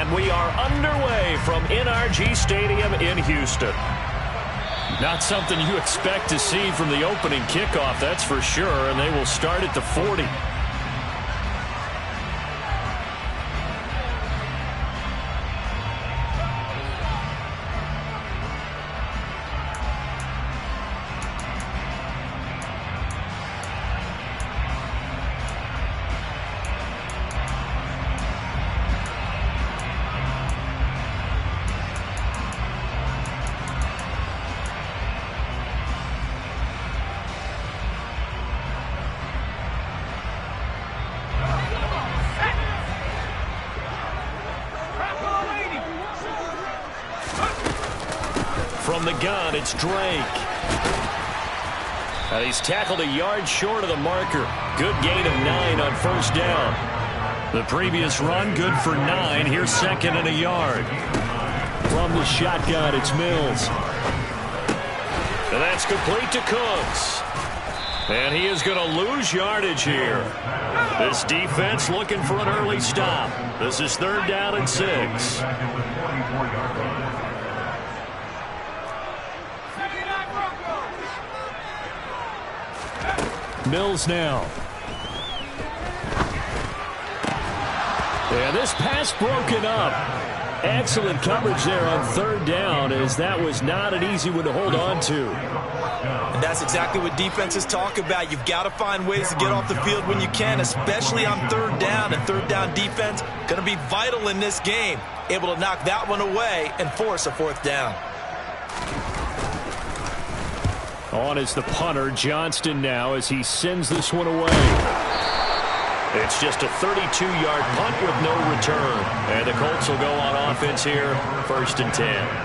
And we are underway from NRG Stadium in Houston. Not something you expect to see from the opening kickoff, that's for sure, and they will start at the 40. From the gun, it's Drake. He's tackled a yard short of the marker. Good gain of 9 on first down. The previous run, good for 9. Here's second and a yard. From the shotgun, it's Mills. And that's complete to Cooks. And he is going to lose yardage here. This defense looking for an early stop. This is 3rd down and 6. Mills now. And this pass broken up. Excellent coverage there on 3rd down, as that was not an easy one to hold on to. And that's exactly what defenses talk about. You've got to find ways to get off the field when you can, especially on 3rd down. And 3rd down defense going to be vital in this game. Able to knock that one away and force a 4th down. On is the punter, Johnston, now as he sends this one away. It's just a 32-yard punt with no return. And the Colts will go on offense here, 1st and 10.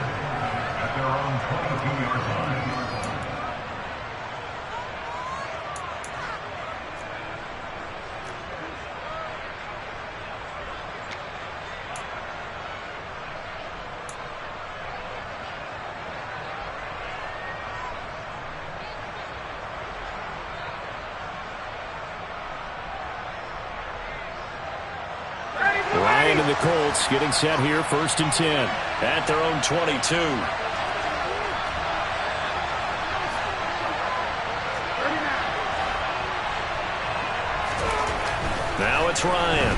Ryan and the Colts getting set here, 1st and 10 at their own 22. Now it's Ryan.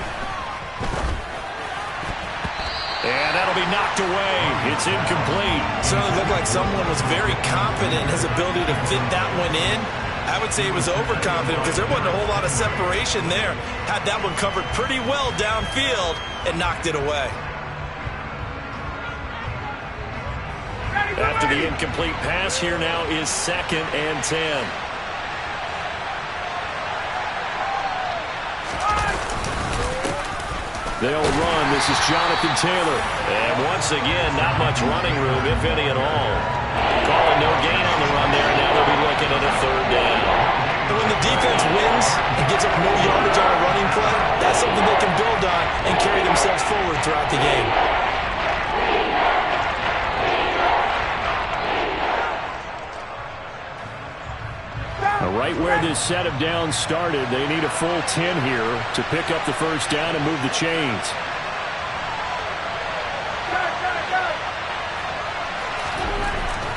And that'll be knocked away. It's incomplete. Certainly looked like someone was very confident in his ability to fit that one in. I would say he was overconfident because there wasn't a whole lot of separation there. Had that one covered pretty well downfield and knocked it away. After the incomplete pass, here now is 2nd and 10. They'll run. This is Jonathan Taylor. And once again, not much running room, if any at all. Calling no gain on the run there. Now they'll be looking at a 3rd down. And when the defense wins and gets up no yardage on a running play, that's something they can build on and carry themselves forward throughout the game. Right where this set of downs started, they need a full 10 here to pick up the 1st down and move the chains.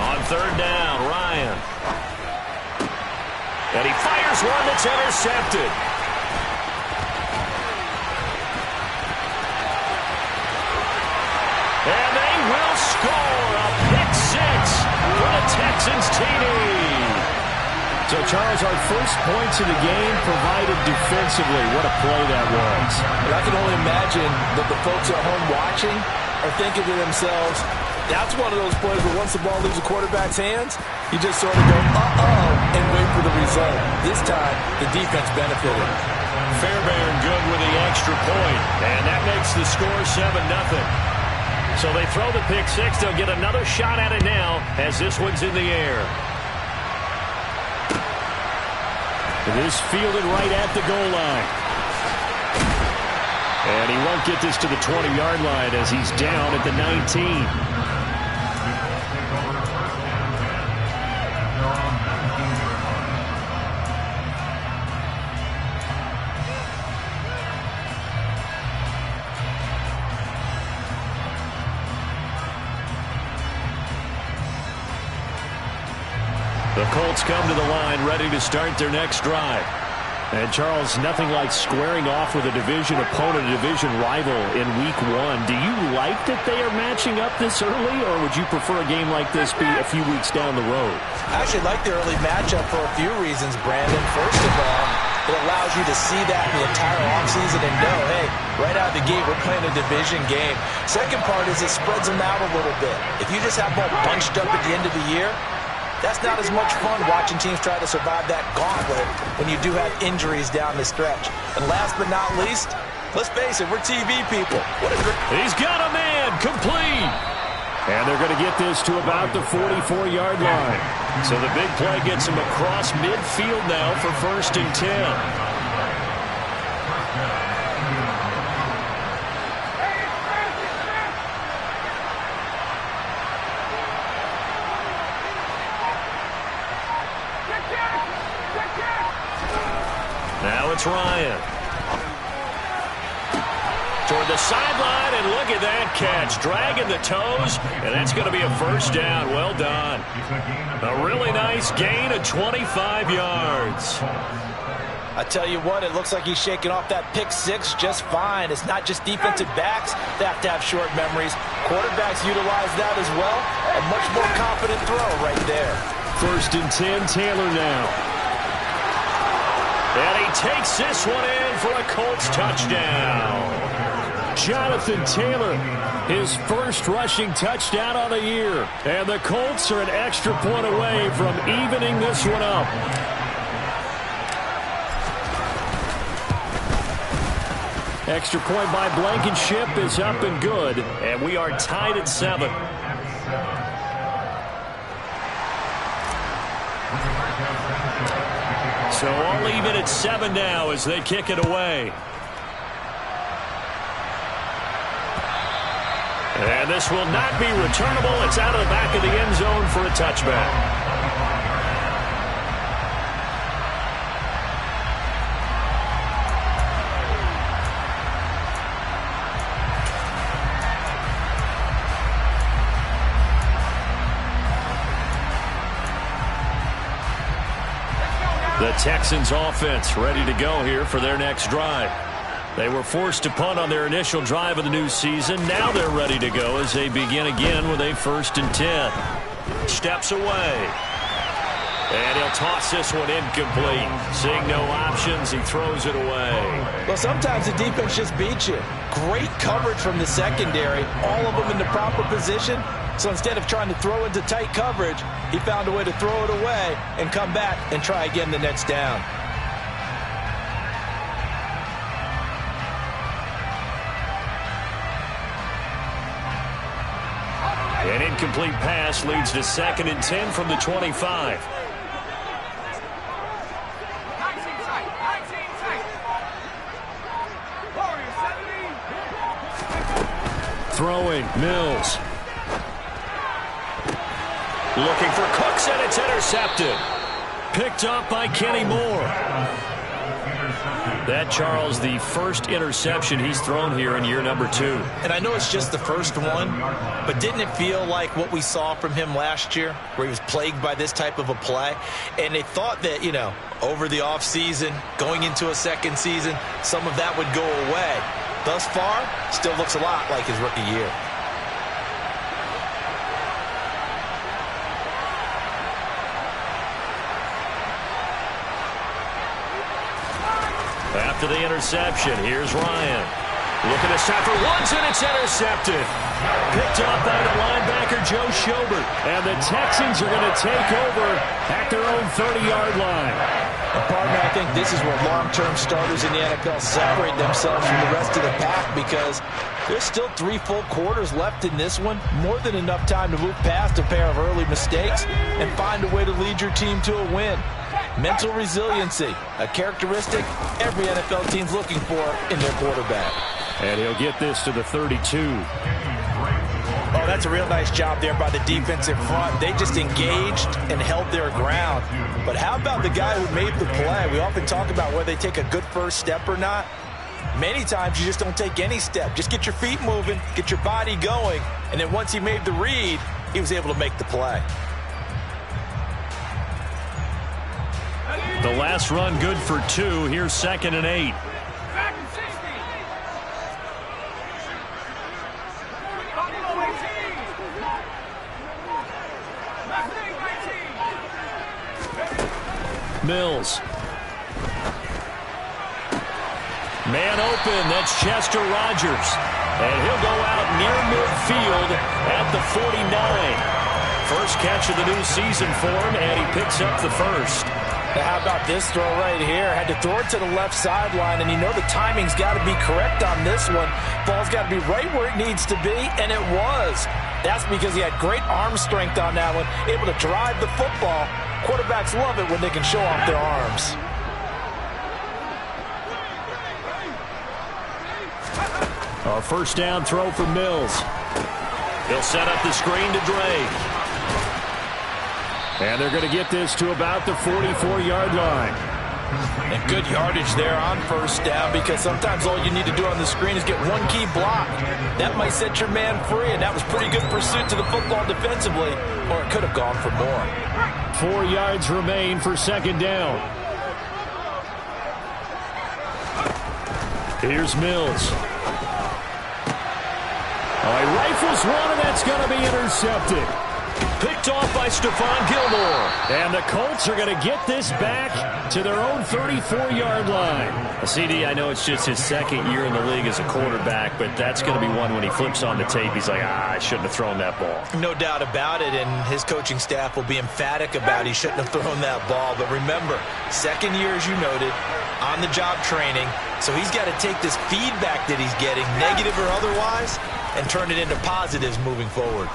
On 3rd down, Ryan. And he fires one that's intercepted. And they will score a pick 6 for the Texans TD. So, Charles, our first points of the game provided defensively. What a play that was. And I can only imagine that the folks at home watching are thinking to themselves, that's one of those plays where once the ball leaves the quarterback's hands, you just sort of go, uh-oh, and wait for the result. This time, the defense benefited. Fairbairn good with the extra point, and that makes the score 7-0. So they throw the pick 6. They'll get another shot at it now as this one's in the air. This fielded right at the goal line. And he won't get this to the 20-yard line as he's down at the 19. Colts come to the line, ready to start their next drive. And, Charles, nothing like squaring off with a division opponent, a division rival in Week 1. Do you like that they are matching up this early, or would you prefer a game like this be a few weeks down the road? I actually like the early matchup for a few reasons, Brandon. First of all, it allows you to see that the entire offseason and know, hey, right out of the gate, we're playing a division game. Second part is it spreads them out a little bit. If you just have them all bunched up at the end of the year, that's not as much fun watching teams try to survive that gauntlet when you do have injuries down the stretch. And last but not least, let's face it, we're TV people. He's got a man, complete. And they're going to get this to about the 44-yard line. So the big play gets him across midfield now for 1st and 10. Now it's Ryan. Toward the sideline, and look at that catch. Dragging the toes, and that's going to be a first down. Well done. A really nice gain of 25 yards. I tell you what, it looks like he's shaking off that pick six just fine. It's not just defensive backs that have to have short memories. Quarterbacks utilize that as well. A much more confident throw right there. 1st and 10, Taylor now. And he takes this one in for a Colts touchdown. Jonathan Taylor, his first rushing touchdown on the year. And the Colts are an extra point away from evening this one up. Extra point by Blankenship is up and good. And we are tied at 7. So all even at 7 now as they kick it away. And this will not be returnable. It's out of the back of the end zone for a touchback. The Texans offense ready to go here for their next drive. They were forced to punt on their initial drive of the new season. Now they're ready to go as they begin again with a 1st and 10. Steps away. And he'll toss this one incomplete. Seeing no options, he throws it away. Well, sometimes the defense just beats you. Great coverage from the secondary. All of them in the proper position. So instead of trying to throw into tight coverage, he found a way to throw it away and come back and try again the next down. An incomplete pass leads to 2nd and 10 from the 25. Throwing, Mills. Looking for Cooks, and it's intercepted. Picked up by Kenny Moore. That, Charles, the first interception he's thrown here in year number 2. And I know it's just the first one, but didn't it feel like what we saw from him last year, where he was plagued by this type of a play? And they thought that, you know, over the offseason, going into a second season, some of that would go away. Thus far, still looks a lot like his rookie year. After the interception, here's Ryan. Looking to stop for once, and it's intercepted. Picked up by the linebacker, Joe Schobert. And the Texans are going to take over at their own 30-yard line. And partner, I think this is where long-term starters in the NFL separate themselves from the rest of the pack, because there's still 3 full quarters left in this one. More than enough time to move past a pair of early mistakes and find a way to lead your team to a win. Mental resiliency, a characteristic every NFL team's looking for in their quarterback. And he'll get this to the 32. Oh, that's a real nice job there by the defensive front. They just engaged and held their ground. But how about the guy who made the play? We often talk about whether they take a good first step or not. Many times you just don't take any step. Just get your feet moving, get your body going, and then once he made the read, he was able to make the play. The last run good for 2. Here's 2nd and 8. Mills. Man open. That's Chester Rogers. And he'll go out near midfield at the 49. First catch of the new season for him, and he picks up the first. Now how about this throw right here? Had to throw it to the left sideline, and you know the timing's got to be correct on this one. Ball's got to be right where it needs to be, and it was. That's because he had great arm strength on that one, able to drive the football. Quarterbacks love it when they can show off their arms. A first down throw for Mills. He'll set up the screen to Drake. And they're going to get this to about the 44-yard line. And good yardage there on first down, because sometimes all you need to do on the screen is get one key block. That might set your man free, and that was pretty good pursuit to the football defensively, or it could have gone for more. 4 yards remain for 2nd down. Here's Mills. He rifles one, and that's going to be intercepted. Picked off by Stephon Gilmore. And the Colts are going to get this back to their own 34-yard line. CD, I know it's just his 2nd year in the league as a quarterback, but that's going to be one when he flips on the tape, he's like, I shouldn't have thrown that ball. No doubt about it, and his coaching staff will be emphatic about he shouldn't have thrown that ball. But remember, 2nd year, as you noted, on-the-job training, so he's got to take this feedback that he's getting, negative or otherwise, and turn it into positives moving forward.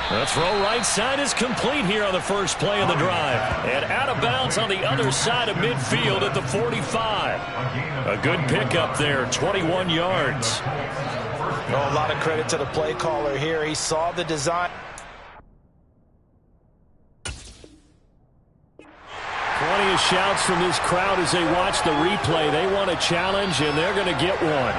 The throw right side is complete here on the first play of the drive. And out of bounds on the other side of midfield at the 45. A good pickup there, 21 yards. Oh, a lot of credit to the play caller here. He saw the design. Plenty of shouts from this crowd as they watch the replay. They want a challenge, and they're going to get one.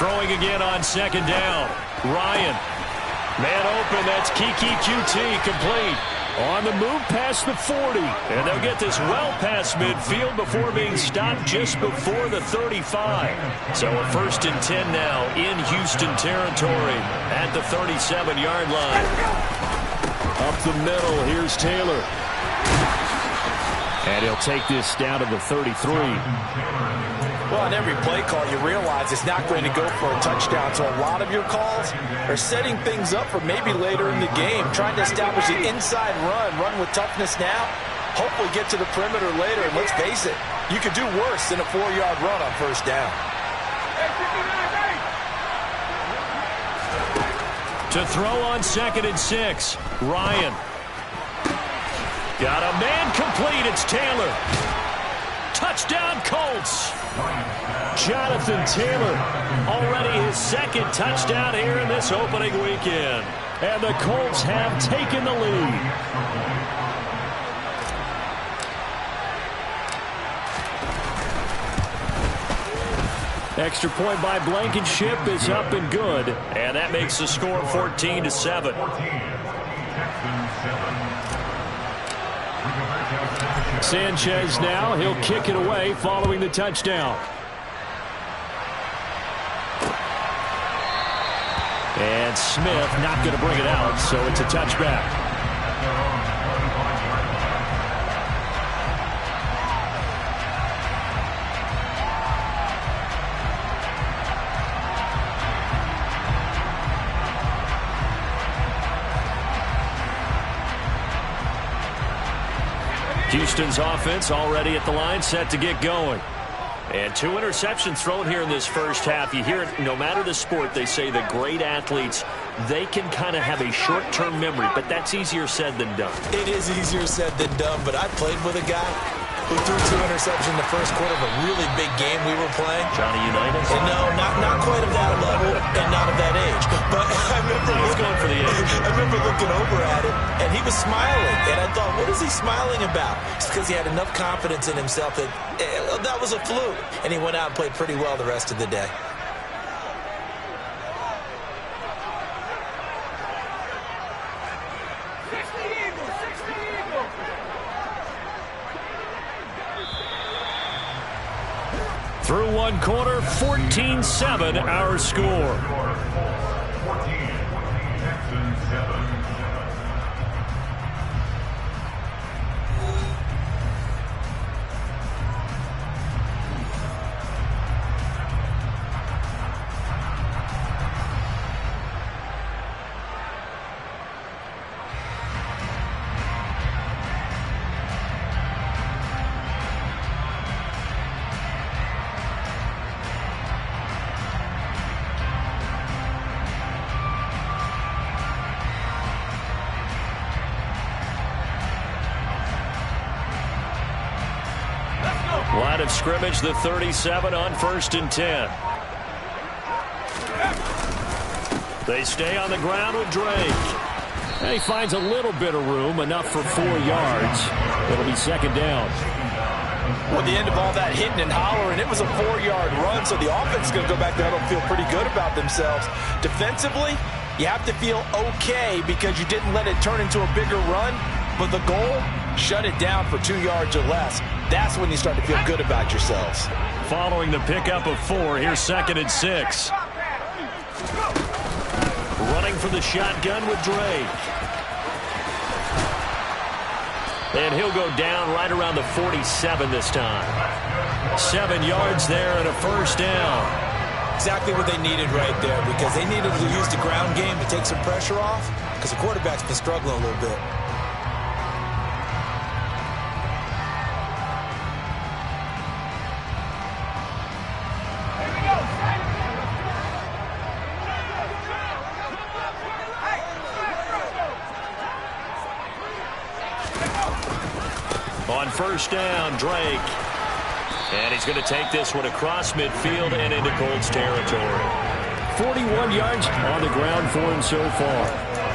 Throwing again on 2nd down. Ryan. Man open. That's Kiki QT complete. On the move past the 40. And they'll get this well past midfield before being stopped just before the 35. So a 1st and 10 now in Houston territory at the 37-yard line. Up the middle. Here's Taylor. And he'll take this down to the 33. Well, on every play call, you realize it's not going to go for a touchdown. So a lot of your calls are setting things up for maybe later in the game, trying to establish the inside run with toughness now, hopefully get to the perimeter later. And let's face it, you could do worse than a 4-yard run on first down. To throw on 2nd and 6, Ryan. Got a man complete. It's Taylor. Touchdown, Colts. Jonathan Taylor, already his 2nd touchdown here in this opening weekend. And the Colts have taken the lead. Extra point by Blankenship is up and good. And that makes the score 14-7. Sanchez now, he'll kick it away following the touchdown. And Smith not going to bring it out, so it's a touchback. Houston's offense already at the line, set to get going. And 2 interceptions thrown here in this first half. You hear it, no matter the sport, they say the great athletes, they can kind of have a short-term memory, but that's easier said than done. It is easier said than done, but I played with a guy who threw 2 interceptions in the first quarter of a really big game we were playing. Johnny Unitas? And no, not quite of that level and not of that age. But I remember looking over at him, and he was smiling. And I thought, what is he smiling about? It's because he had enough confidence in himself that that was a fluke. And he went out and played pretty well the rest of the day. Through one quarter, 14-7 our score. Line of scrimmage, the 37 on 1st and 10. They stay on the ground with Drake. And he finds a little bit of room, enough for 4 yards. It'll be 2nd down. Well, the end of all that hitting and hollering, it was a 4-yard run, so the offense is going to go back there and feel pretty good about themselves. Defensively, you have to feel okay because you didn't let it turn into a bigger run, but the goal, shut it down for 2 yards or less. That's when you start to feel good about yourselves. Following the pickup of 4, here's 2nd and 6. Running for the shotgun with Drake. And he'll go down right around the 47 this time. 7 yards there and a 1st down. Exactly what they needed right there, because they needed to use the ground game to take some pressure off, because the quarterback's been struggling a little bit. On 1st down, Drake. And he's going to take this one across midfield and into Colts territory. 41 yards on the ground for him so far.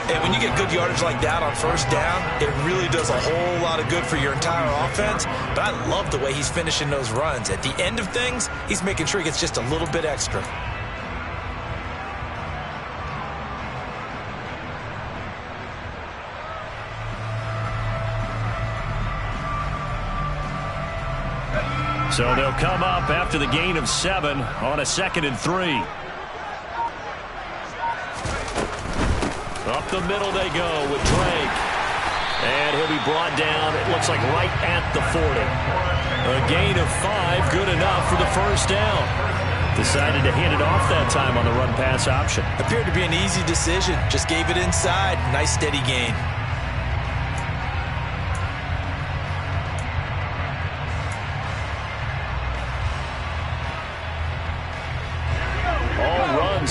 And when you get good yardage like that on 1st down, it really does a whole lot of good for your entire offense. But I love the way he's finishing those runs. At the end of things, he's making sure he gets just a little bit extra. So they'll come up after the gain of 7 on a 2nd and 3. Up the middle they go with Drake. And he'll be brought down, it looks like right at the 40. A gain of 5, good enough for the 1st down. Decided to hand it off that time on the run-pass option. Appeared to be an easy decision. Just gave it inside. Nice steady gain.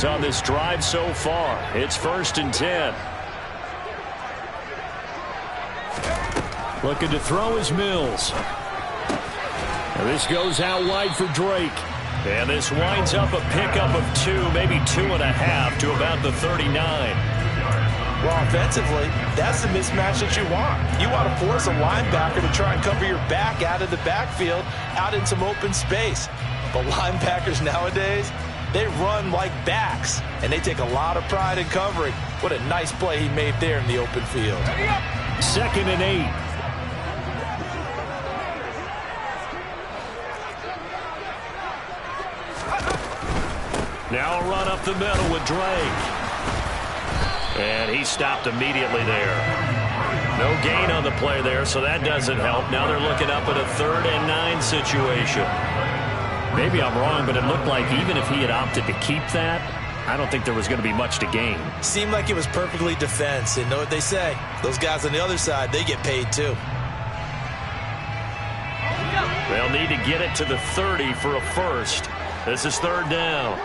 On this drive so far. It's 1st and 10. Looking to throw is Mills. And this goes out wide for Drake. And this winds up a pickup of 2, maybe 2.5 to about the 39. Well, offensively, that's the mismatch that you want. You want to force a linebacker to try and cover your back out of the backfield, out in some open space. But linebackers nowadays, they run like backs, and they take a lot of pride in covering. What a nice play he made there in the open field. 2nd and 8. Now a run up the middle with Drake. And he stopped immediately there. No gain on the play there, so that doesn't help. Now they're looking up at a 3rd and 9 situation. Maybe I'm wrong, but it looked like even if he had opted to keep that, I don't think there was going to be much to gain. Seemed like it was perfectly defense. And know what they say? Those guys on the other side, they get paid too. They'll need to get it to the 30 for a 1st. This is 3rd down.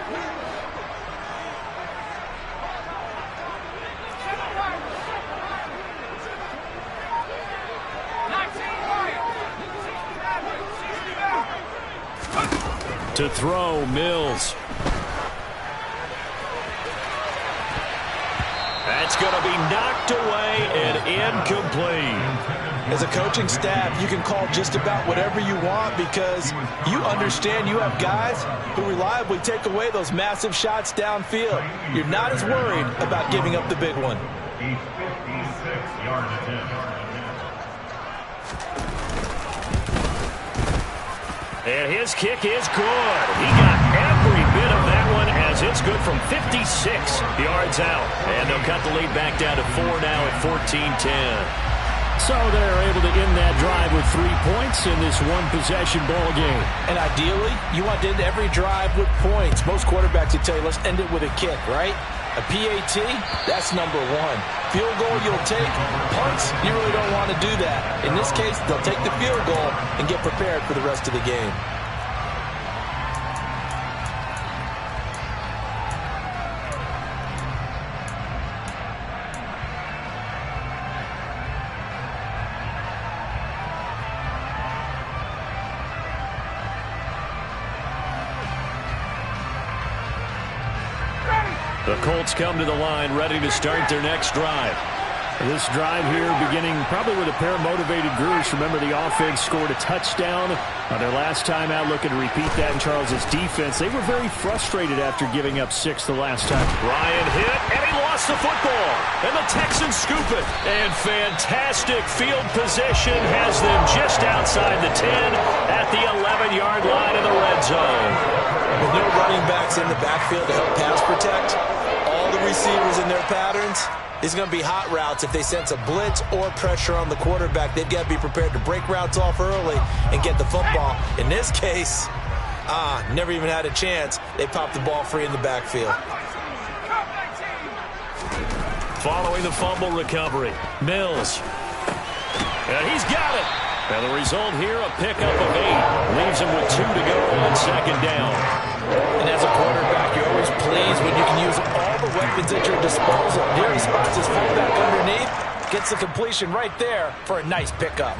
To throw, Mills. That's going to be knocked away and incomplete. As a coaching staff, you can call just about whatever you want because you understand you have guys who reliably take away those massive shots downfield. You're not as worried about giving up the big one. And his kick is good. He got every bit of that one as it's good from 56 yards out. And they'll cut the lead back down to 4 now at 14-10. So they're able to end that drive with 3 points in this one-possession ball game. And ideally, you want to end every drive with points. Most quarterbacks would tell you, let's end it with a kick, right? A PAT, that's number one. Field goal you'll take. Punts, you really don't want to do that. In this case, they'll take the field goal and get prepared for the rest of the game. The Colts come to the line, ready to start their next drive. This drive here beginning probably with a pair of motivated groups. Remember, the offense scored a touchdown on their last time out. Looking to repeat that in Charles's defense. They were very frustrated after giving up 6 the last time. Ryan hit, and he lost the football. And the Texans scoop it. And fantastic field position has them just outside the 10 at the 11-yard line in the red zone. With no running backs in the backfield to help pass protect, all the receivers in their patterns, it's going to be hot routes. If they sense a blitz or pressure on the quarterback, they've got to be prepared to break routes off early and get the football. In this case, never even had a chance. They popped the ball free in the backfield. Following the fumble recovery, Mills. And he's got it. And the result here, a pickup of 8. Leaves him with 2 to go on second down. And as a quarterback, you're always pleased when you can use all the weapons at your disposal. Here he spots his fullback underneath, gets the completion right there for a nice pickup.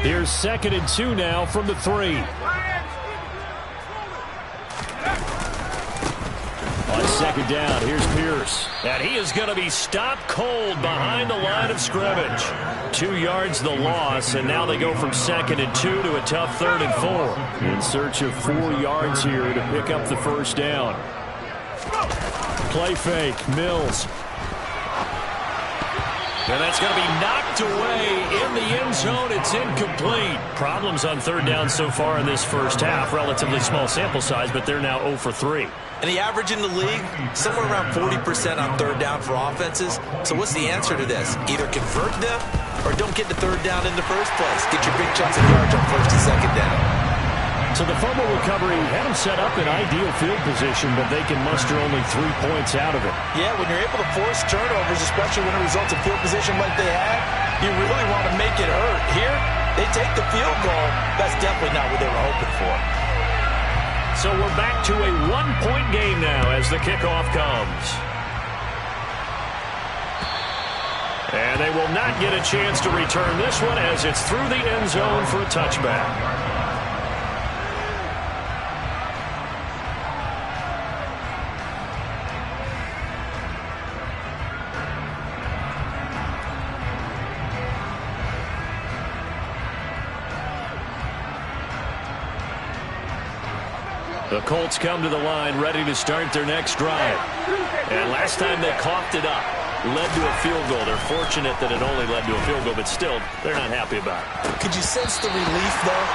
Here's 2nd and 2 now from the 3. On second down, here's Pierce. And he is going to be stopped cold behind the line of scrimmage. 2 yards the loss, and now they go from 2nd and 2 to a tough 3rd and 4. In search of 4 yards here to pick up the first down. Play fake, Mills. And that's going to be knocked away in the end zone. It's incomplete. Problems on 3rd down so far in this first half. Relatively small sample size, but they're now 0 for 3. And the average in the league, somewhere around 40% on 3rd down for offenses. So what's the answer to this? Either convert them or don't get to 3rd down in the first place. Get your big chunks of yards on 1st and 2nd down. So the fumble recovery had them set up in ideal field position, but they can muster only 3 points out of it. Yeah, when you're able to force turnovers, especially when it results in field position like they had, you really want to make it hurt. Here, they take the field goal. That's definitely not what they were hoping for. So we're back to a 1-point game now as the kickoff comes. And they will not get a chance to return this one as it's through the end zone for a touchback. The Colts come to the line ready to start their next drive. And last time they coughed it up, led to a field goal. They're fortunate that it only led to a field goal, but still, they're not happy about it. Could you sense the relief, though,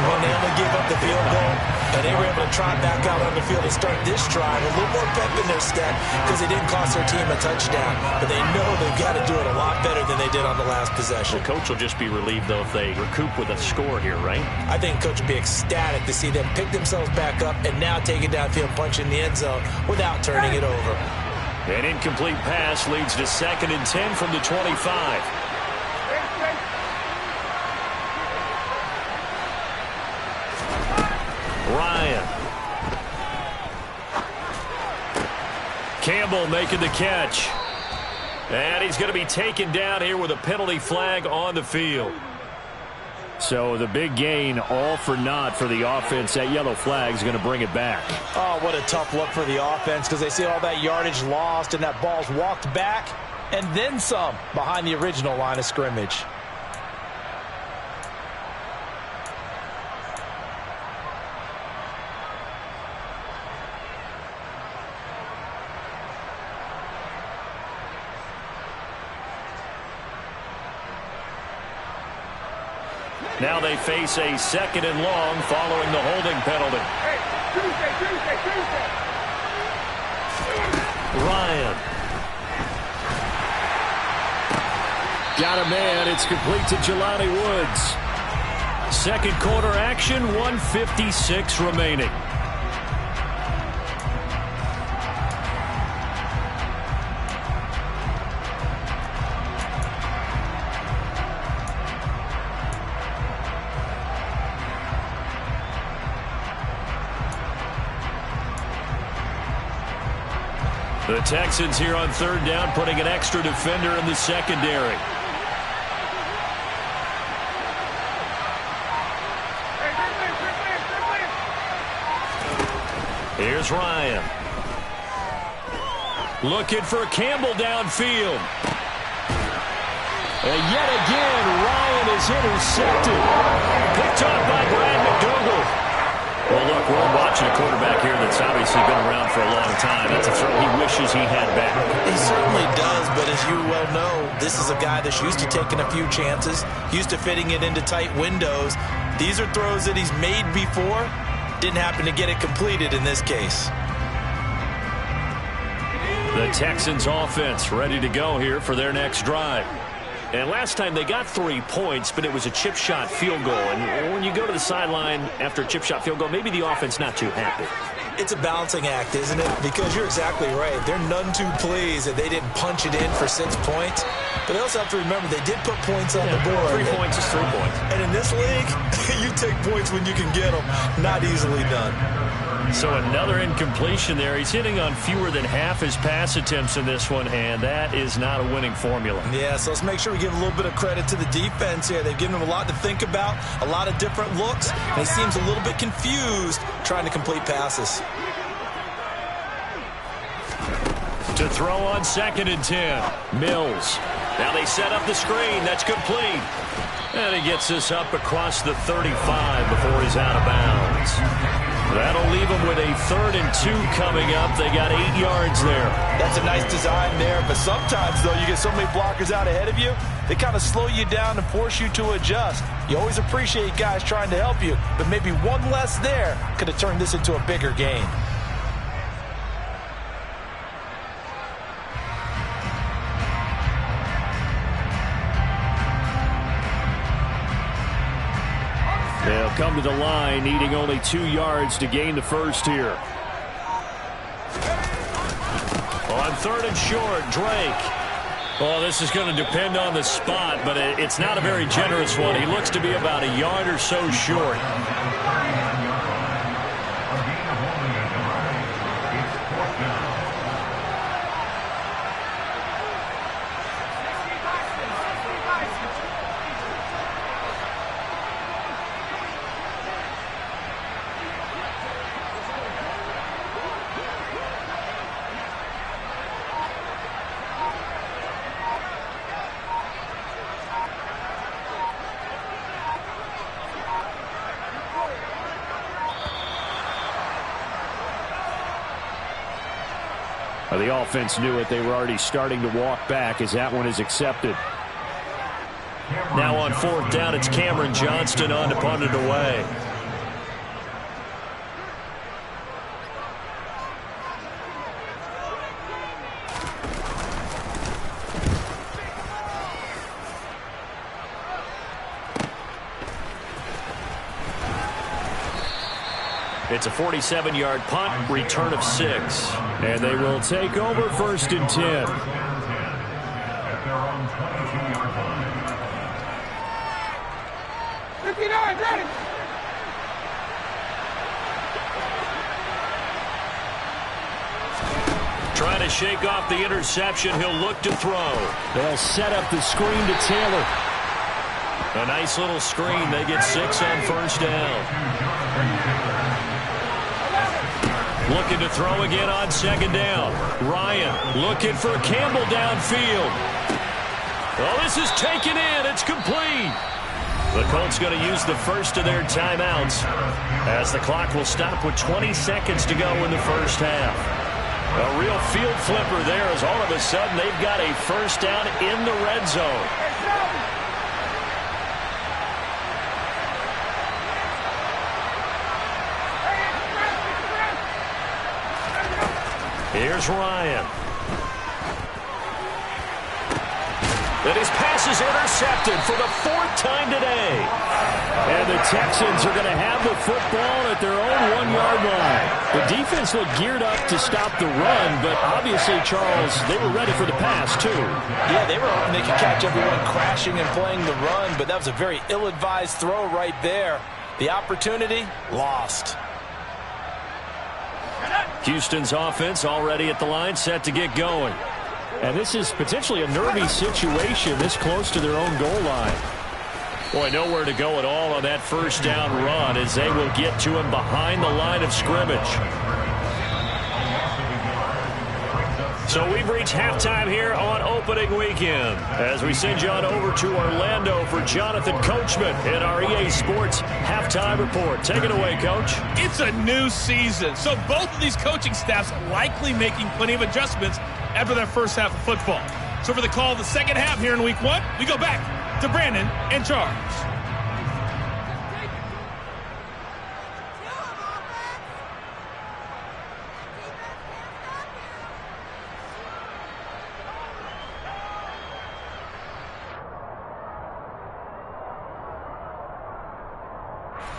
when they only gave up the field goal? And they were able to trot back out on the field and start this drive. A little more pep in their step because they didn't cost their team a touchdown. But they know they've got to do it a lot better than they did on the last possession. The coach will just be relieved, though, if they recoup with a score here, right? I think coach will be ecstatic to see them pick themselves back up and now take it downfield, punch in the end zone without turning it over. An incomplete pass leads to 2nd and 10 from the 25. Ryan. Campbell making the catch. And he's going to be taken down here with a penalty flag on the field. So the big gain, all for naught for the offense. That yellow flag is going to bring it back. Oh, what a tough look for the offense, because they see all that yardage lost and that ball's walked back and then some behind the original line of scrimmage. Now they face a 2nd and long following the holding penalty. Hey, Tuesday. Ryan. Got a man. It's complete to Jelani Woods. Second quarter action, 1:56 remaining. The Texans here on 3rd down, putting an extra defender in the secondary. Here's Ryan. Looking for Campbell downfield. And yet again, Ryan is intercepted. Picked off by Brad McDougal. Well, look, we're watching a quarterback here that's obviously been around for a long time. That's a throw he wishes he had back. He certainly does, but as you well know, this is a guy that's used to taking a few chances, used to fitting it into tight windows. These are throws that he's made before. Didn't happen to get it completed in this case. The Texans offense ready to go here for their next drive. And last time they got 3 points, but it was a chip shot field goal. And when you go to the sideline after a chip shot field goal, maybe the offense not too happy. It's a balancing act, isn't it? Because you're exactly right. They're none too pleased that they didn't punch it in for 6 points. But they also have to remember they did put points on the board. 3 points is 3 points. And in this league, you take points when you can get them. Not easily done. So another incompletion there. He's hitting on fewer than half his pass attempts in this one, and that is not a winning formula. Yeah, so let's make sure we give a little bit of credit to the defense here. They've given him a lot to think about, a lot of different looks, and he seems a little bit confused trying to complete passes. To throw on 2nd and 10. Mills. Now they set up the screen. That's complete. And he gets this up across the 35 before he's out of bounds. That'll leave them with a 3rd and 2 coming up. They got 8 yards there. That's a nice design there, but sometimes, though, you get so many blockers out ahead of you, they kind of slow you down and force you to adjust. You always appreciate guys trying to help you, but maybe one less there could have turned this into a bigger game. They'll come to the line, needing only 2 yards to gain the first here. On 3rd and short, Drake. Well, this is going to depend on the spot, but it's not a very generous one. He looks to be about a yard or so short. The offense knew it. They were already starting to walk back as that one is accepted. Now on 4th down, it's Cameron Johnston on to punt it away. It's a 47-yard punt, return of 6. And they will take over 1st and 10. Trying to shake off the interception. He'll look to throw. They'll set up the screen to Taylor. A nice little screen. They get 6 on first down. Looking to throw again on second down. Ryan looking for Campbell downfield. Oh, this is taken in. It's complete. The Colts going to use the first of their timeouts as the clock will stop with 20 seconds to go in the first half. A real field flipper there as all of a sudden they've got a first down in the red zone. Here's Ryan. And his pass is intercepted for the 4th time today. And the Texans are going to have the football at their own 1-yard line. The defense looked geared up to stop the run, but obviously, Charles, they were ready for the pass, too. Yeah, they were hoping they could catch everyone crashing and playing the run, but that was a very ill-advised throw right there. The opportunity, lost. Houston's offense already at the line, set to get going. And this is potentially a nervy situation this close to their own goal line. Boy, nowhere to go at all on that first down run as they will get to him behind the line of scrimmage. So we've reached halftime here on opening weekend as we send you on over to Orlando for Jonathan Coachman in our EA Sports halftime report. Take it away, Coach. It's a new season, so both of these coaching staffs likely making plenty of adjustments after their first half of football. So for the call of the second half here in week 1, we go back to Brandon and Charles.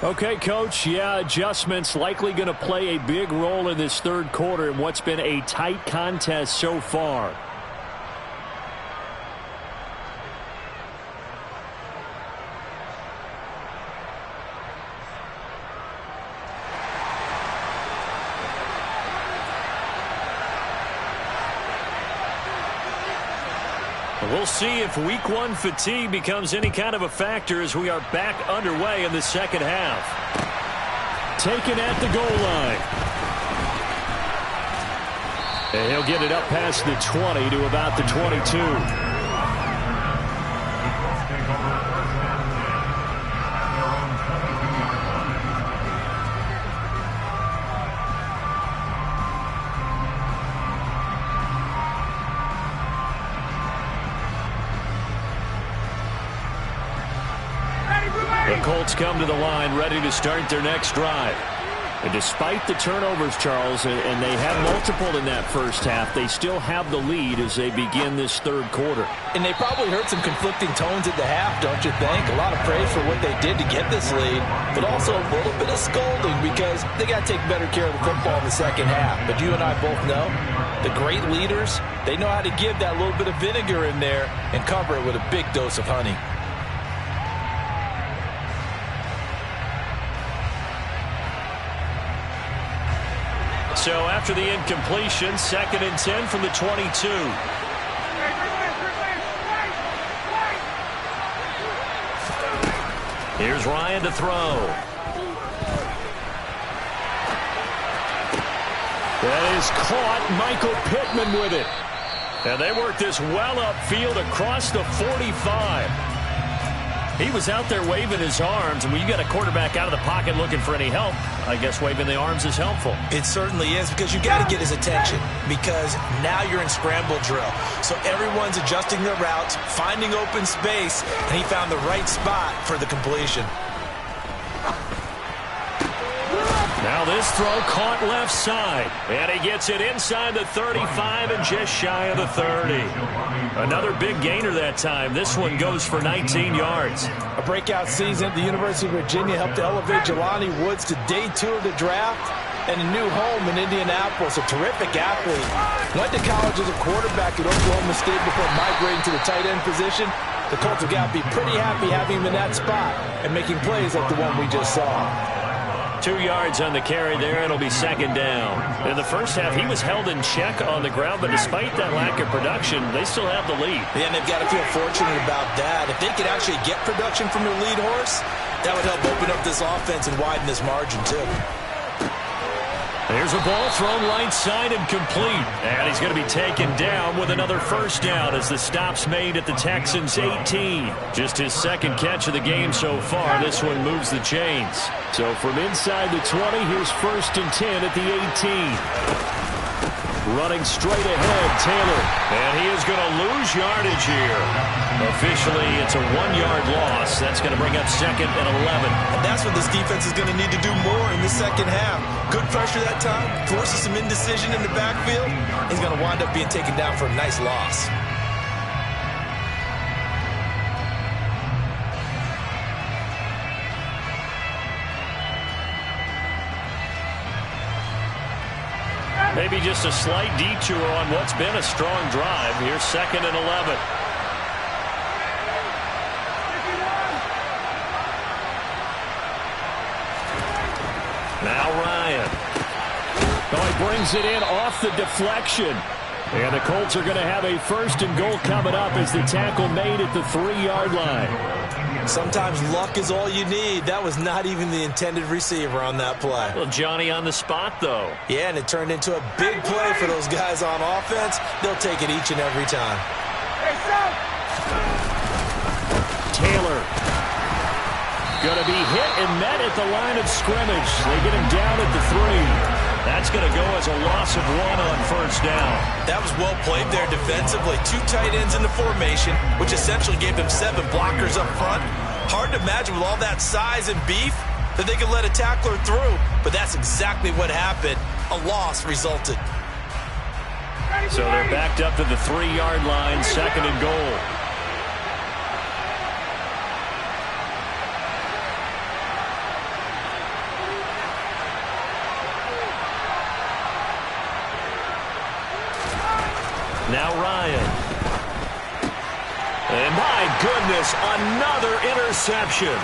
Okay, Coach, yeah, adjustments likely going to play a big role in this third quarter in what's been a tight contest so far. We'll see if week 1 fatigue becomes any kind of a factor as we are back underway in the second half. Taken at the goal line. And he'll get it up past the 20 to about the 22. The Colts come to the line ready to start their next drive. And despite the turnovers, Charles, and they have multiple in that first half, they still have the lead as they begin this third quarter. And they probably heard some conflicting tones at the half, don't you think? A lot of praise for what they did to get this lead, but also a little bit of scolding because they got to take better care of the football in the second half. But you and I both know the great leaders, they know how to give that little bit of vinegar in there and cover it with a big dose of honey. So after the incompletion, 2nd and 10 from the 22. Here's Ryan to throw. That is caught. Michael Pittman with it. And they work this well upfield across the 45. He was out there waving his arms, and when you got a quarterback out of the pocket looking for any help, I guess waving the arms is helpful. It certainly is, because you got to get his attention, because now you're in scramble drill. So everyone's adjusting their routes, finding open space, and he found the right spot for the completion. Now this throw caught left side, and he gets it inside the 35 and just shy of the 30. Another big gainer that time. This one goes for 19 yards. A breakout season at the University of Virginia helped to elevate Jelani Woods to day 2 of the draft and a new home in Indianapolis. A terrific athlete. Went to college as a quarterback at Oklahoma State before migrating to the tight end position. The Colts have got to be pretty happy having him in that spot and making plays like the one we just saw. 2 yards on the carry there. It'll be second down. In the first half, he was held in check on the ground, but despite that lack of production, they still have the lead. Yeah, and they've got to feel fortunate about that. If they could actually get production from their lead horse, that would help open up this offense and widen this margin, too. There's a ball thrown right side and complete. And he's going to be taken down with another first down as the stop's made at the Texans' 18. Just his second catch of the game so far. This one moves the chains. So from inside the 20, here's 1st and 10 at the 18. Running straight ahead, Taylor. And he is going to lose yardage here. Officially, it's a 1-yard loss. That's going to bring up 2nd and 11. And that's what this defense is going to need to do more in the second half. Good pressure that time, forces some indecision in the backfield. He's going to wind up being taken down for a nice loss. Maybe just a slight detour on what's been a strong drive. Here's 2nd and 11. Now Ryan. Oh, he brings it in off the deflection. And the Colts are going to have a 1st and goal coming up as the tackle made at the 3-yard line. Sometimes luck is all you need. That was not even the intended receiver on that play. Well, Johnny on the spot, though. Yeah, and it turned into a big play for those guys on offense. They'll take it each and every time. Taylor. Going to be hit and met at the line of scrimmage. They get him down at the 3. That's going to go as a loss of 1 on 1st down. That was well played there defensively. 2 tight ends in the formation, which essentially gave them 7 blockers up front. Hard to imagine with all that size and beef that they could let a tackler through. But that's exactly what happened. A loss resulted. So they're backed up to the 3-yard line, 2nd and goal. Now Ryan. And my goodness, another interception.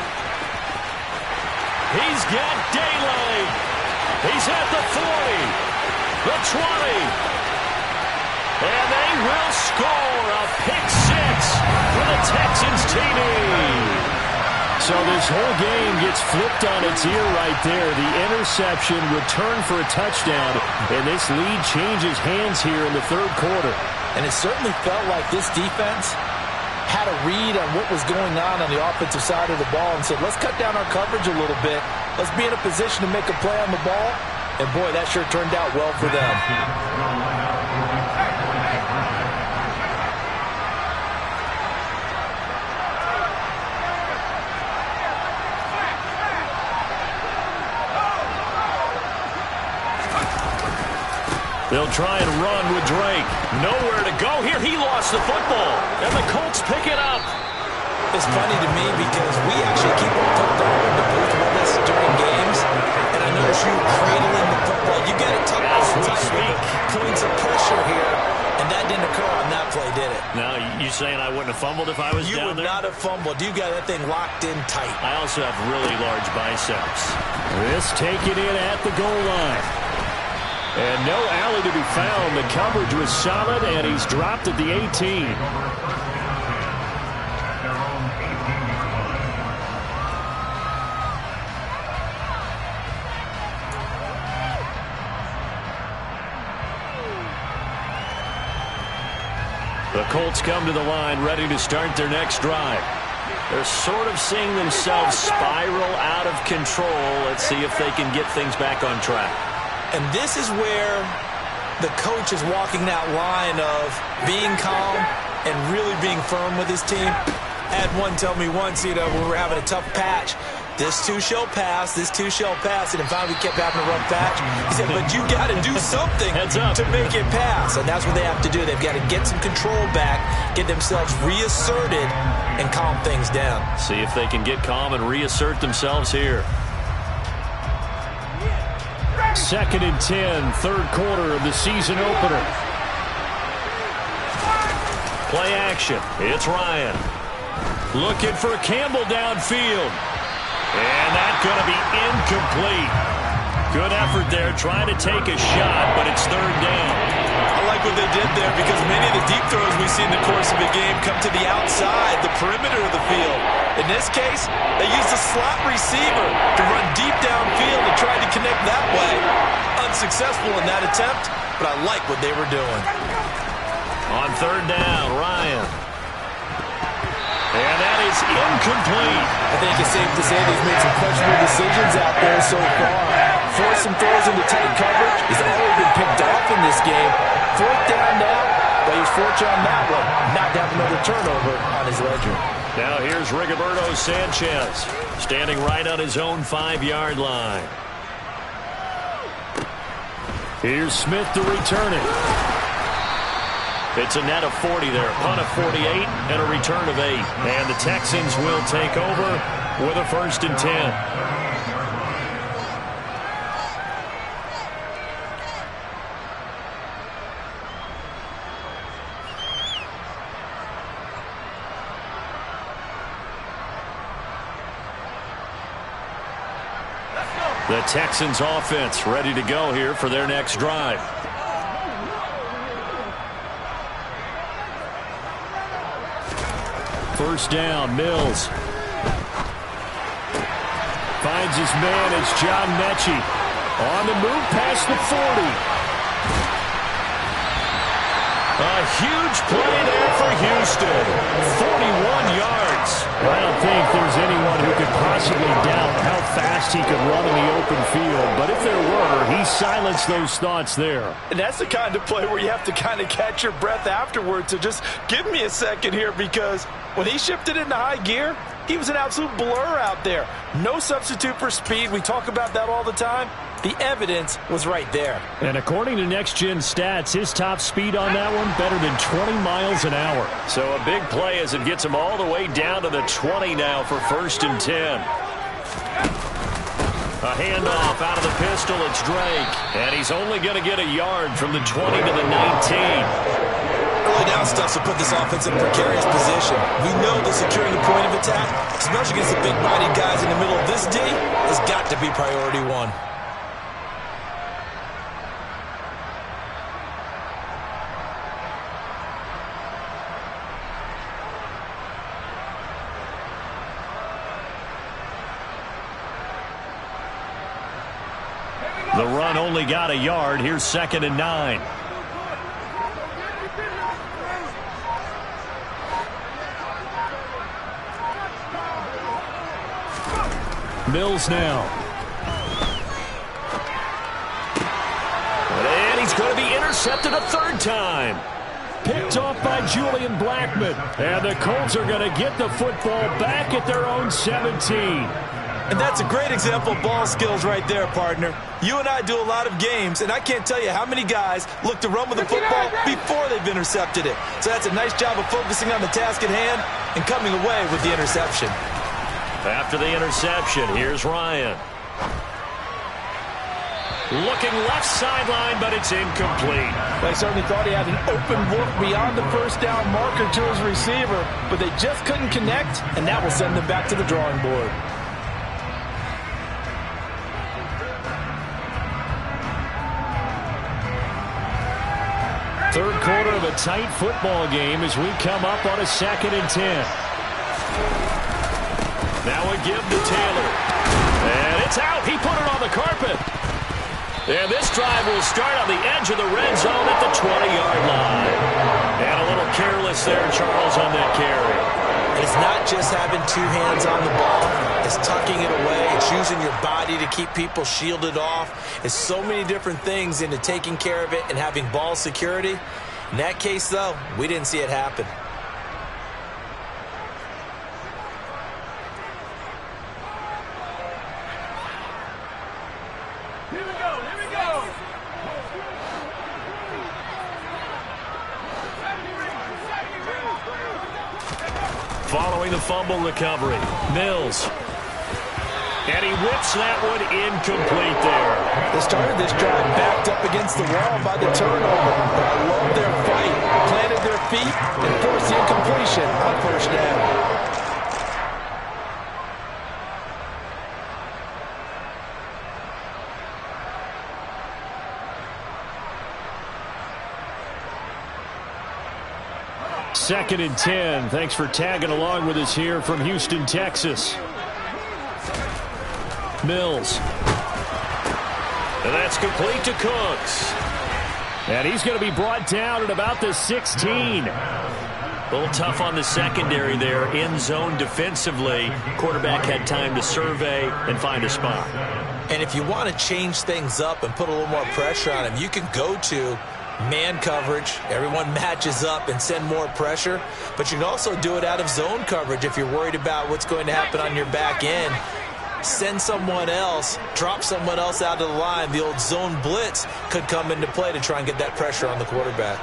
He's got daylight. He's at the 40, the 20. And they will score a pick 6 for the Texans TD. So this whole game gets flipped on its ear right there. The interception, return for a touchdown, and this lead changes hands here in the 3rd quarter. And it certainly felt like this defense had a read on what was going on the offensive side of the ball and said, let's cut down our coverage a little bit. Let's be in a position to make a play on the ball. And, boy, that sure turned out well for them. They'll try and run with Drake. Nowhere to go here. He lost the football. And the Colts pick it up. It's funny to me because we actually keep our football in the booth with us during games. And I notice you cradling the football. You got it tucked inside, points of pressure here. And that didn't occur on that play, did it? Now, you saying I wouldn't have fumbled if I was down there? You would not have fumbled. You got that thing locked in tight. I also have really large biceps. This taken in at the goal line. And no alley to be found. The coverage was solid, and he's dropped at the 18. The Colts come to the line ready to start their next drive. They're sort of seeing themselves spiral out of control. Let's see if they can get things back on track. And this is where the coach is walking that line of being calm and really being firm with his team. I had one tell me once, when we were having a tough patch, this too shall pass, this too shall pass. And finally we kept having a rough patch. He said, but you got to do something to make it pass. And that's what they have to do. They've got to get some control back, get themselves reasserted, and calm things down. See if they can get calm and reassert themselves here. 2nd and 10, 3rd quarter of the season opener. Play action. It's Ryan. Looking for Campbell downfield. And that's going to be incomplete. Good effort there, trying to take a shot, but it's third down. I like what they did there because many of the deep throws we see in the course of a game come to the outside, the perimeter of the field. In this case, they used a slot receiver to run deep downfield and tried to connect that way. Unsuccessful in that attempt, but I like what they were doing. On third down, Ryan. And that is incomplete. I think it's safe to say they've made some questionable decisions out there so far. Forced some throws into tight coverage. He's already been picked off in this game. Fourth down now, but he's fortunate on that one. Not to have another turnover on his ledger. Now here's Rigoberto Sanchez, standing right on his own 5-yard line. Here's Smith to return it. It's a net of 40 there, punt of 48, and a return of 8. And the Texans will take over with a 1st and 10. The Texans offense ready to go here for their next drive. First down, Mills. Finds his man, it's John Mechie. On the move past the 40. A huge play there for Houston. 41 yards. I don't think there's anyone who could possibly doubt how fast he could run in the open field. But if there were, he silenced those thoughts there. And that's the kind of play where you have to kind of catch your breath afterwards. So just give me a second here, because when he shifted into high gear, he was an absolute blur out there. No substitute for speed. We talk about that all the time. The evidence was right there. And according to Next Gen Stats, his top speed on that one, better than 20 miles an hour. So a big play as it gets him all the way down to the 20 now for 1st and 10. A handoff out of the pistol, it's Drake. And he's only going to get a yard from the 20 to the 19. Early down stuff to put this offense in a precarious position. We know that securing the point of attack, especially against the big-bodied guys in the middle of this D, has got to be priority one. The run only got a yard. Here's 2nd and 9. Mills now. And he's going to be intercepted a 3rd time. Picked off by Julian Blackmon. And the Colts are going to get the football back at their own 17. And that's a great example of ball skills right there, partner. You and I do a lot of games, and I can't tell you how many guys look to run with the football before they've intercepted it. So that's a nice job of focusing on the task at hand and coming away with the interception. After the interception, here's Ryan. Looking left sideline, but it's incomplete. They certainly thought he had an open look beyond the first down marker to his receiver, but they just couldn't connect, and that will send them back to the drawing board. Third quarter of a tight football game as we come up on a 2nd and 10. Now a give to Taylor. And it's out. He put it on the carpet. And this drive will start on the edge of the red zone at the 20-yard line. And a little careless there, Charles, on that carry. It's not just having 2 hands on the ball. It's tucking it away. It's using your body to keep people shielded off. It's so many different things into taking care of it and having ball security. In that case, though, we didn't see it happen. Here we go, here we go. Following the fumble recovery, Mills. And he whips that one incomplete there. They started this drive backed up against the wall by the turnover. But I love their fight. Planted their feet and forced the incompletion on 1st down. 2nd and 10. Thanks for tagging along with us here from Houston, Texas. Mills. And that's complete to Cooks. And he's going to be brought down at about the 16. A little tough on the secondary there. In zone defensively. Quarterback had time to survey and find a spot. And if you want to change things up and put a little more pressure on him, you can go to man coverage. Everyone matches up and send more pressure. But you can also do it out of zone coverage if you're worried about what's going to happen on your back end. Send someone else, drop someone else out of the line. The old zone blitz could come into play to try and get that pressure on the quarterback.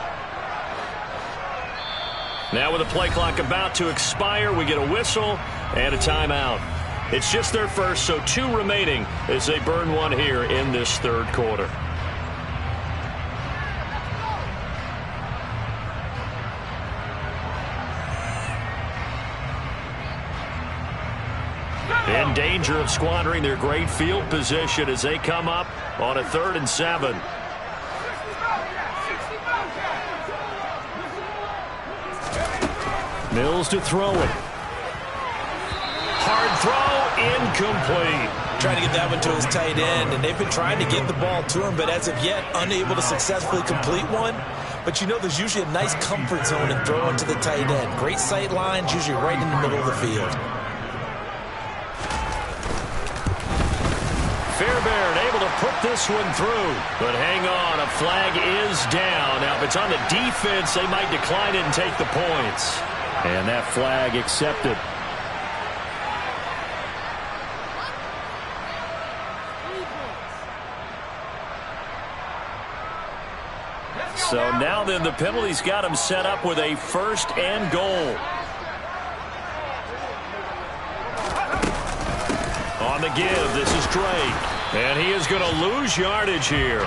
Now with the play clock about to expire, we get a whistle and a timeout. It's just their first, so 2 remaining as they burn one here in this 3rd quarter. In danger of squandering their great field position as they come up on a 3rd and 7. Mills to throw it. Hard throw, incomplete. Trying to get that one to his tight end, and they've been trying to get the ball to him, but as of yet, unable to successfully complete one. But you know there's usually a nice comfort zone in throwing to the tight end. Great sight lines, usually right in the middle of the field. Fairbairn able to put this one through. But hang on, a flag is down. Now, if it's on the defense, they might decline it and take the points. And that flag accepted. So now then the penalty's got him set up with a 1st and goal. On the give, this is Drake. And he is going to lose yardage here.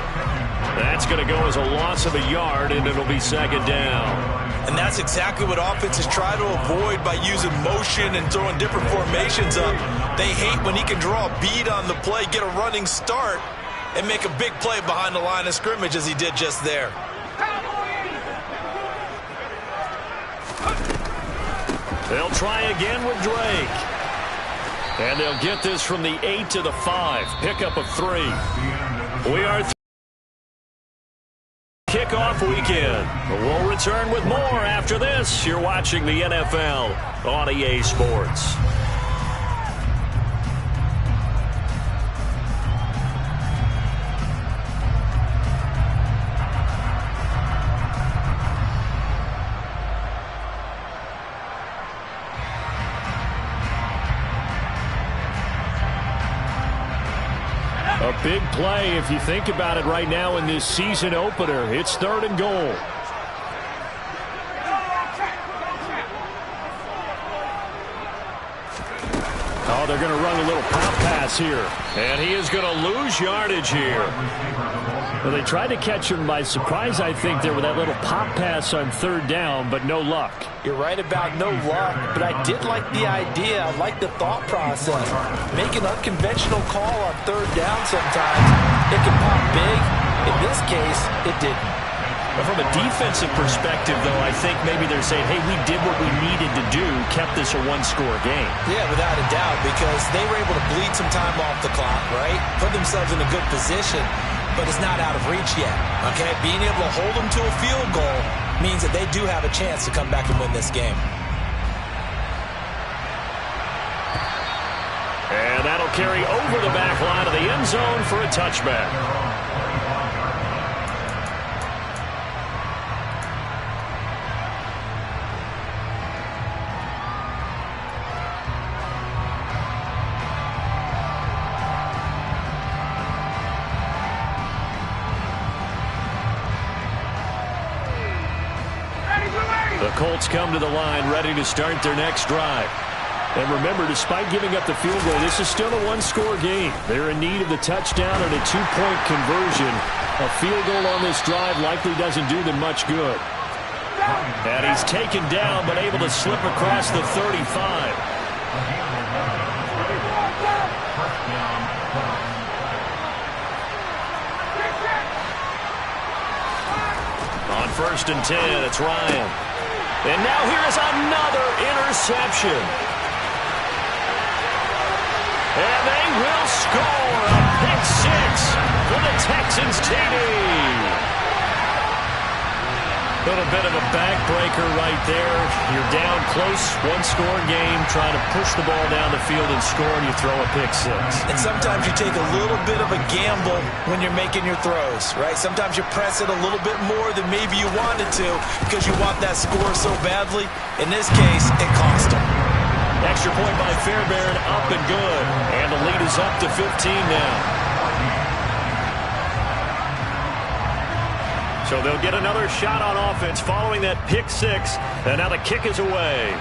That's going to go as a loss of a yard, and it'll be 2nd down. And that's exactly what offenses try to avoid by using motion and throwing different formations up. They hate when he can draw a bead on the play, get a running start, and make a big play behind the line of scrimmage as he did just there. They'll try again with Drake. And they'll get this from the 8 to the 5. Pickup of 3. We are kickoff weekend. We'll return with more after this. You're watching the NFL on EA Sports. A big play if you think about it right now in this season opener. It's 3rd and goal. Oh, they're going to run a little pop pass here. And he is going to lose yardage here. Well, they tried to catch him by surprise, I think, there with that little pop pass on 3rd down, but no luck. You're right about no luck, but I did like the idea. I like the thought process. Make an unconventional call on 3rd down sometimes. It can pop big. In this case, it didn't. But from a defensive perspective, though, I think maybe they're saying, hey, we did what we needed to do, kept this a 1-score game. Yeah, without a doubt, because they were able to bleed some time off the clock, right? Put themselves in a good position, but it's not out of reach yet, okay? Being able to hold them to a field goal means that they do have a chance to come back and win this game. And that'll carry over the back line of the end zone for a touchback. The Colts come to the line ready to start their next drive. And remember, despite giving up the field goal, this is still a 1-score game. They're in need of the touchdown and a 2-point conversion. A field goal on this drive likely doesn't do them much good. And he's taken down but able to slip across the 35. On 1st and 10, it's Ryan. And now here is another interception. And they will score a pick six for the Texans TD. A little bit of a backbreaker right there. You're down close, one-score game, trying to push the ball down the field and score, and you throw a pick six. And sometimes you take a little bit of a gamble when you're making your throws, right? Sometimes you press it a little bit more than maybe you wanted to because you want that score so badly. In this case, it cost them. Extra point by Fairbairn, up and good. And the lead is up to 15 now. So they'll get another shot on offense following that pick six. And now the kick is away.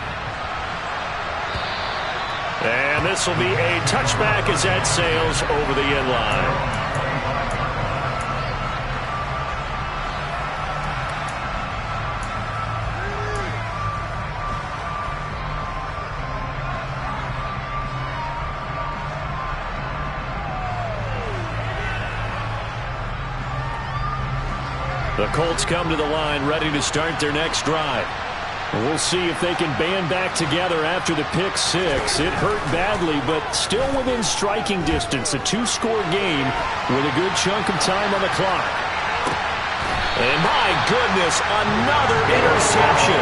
And this will be a touchback as that sails over the end line. The Colts come to the line ready to start their next drive. We'll see if they can band back together after the pick six. It hurt badly, but still within striking distance. A two-score game with a good chunk of time on the clock. And my goodness, another interception.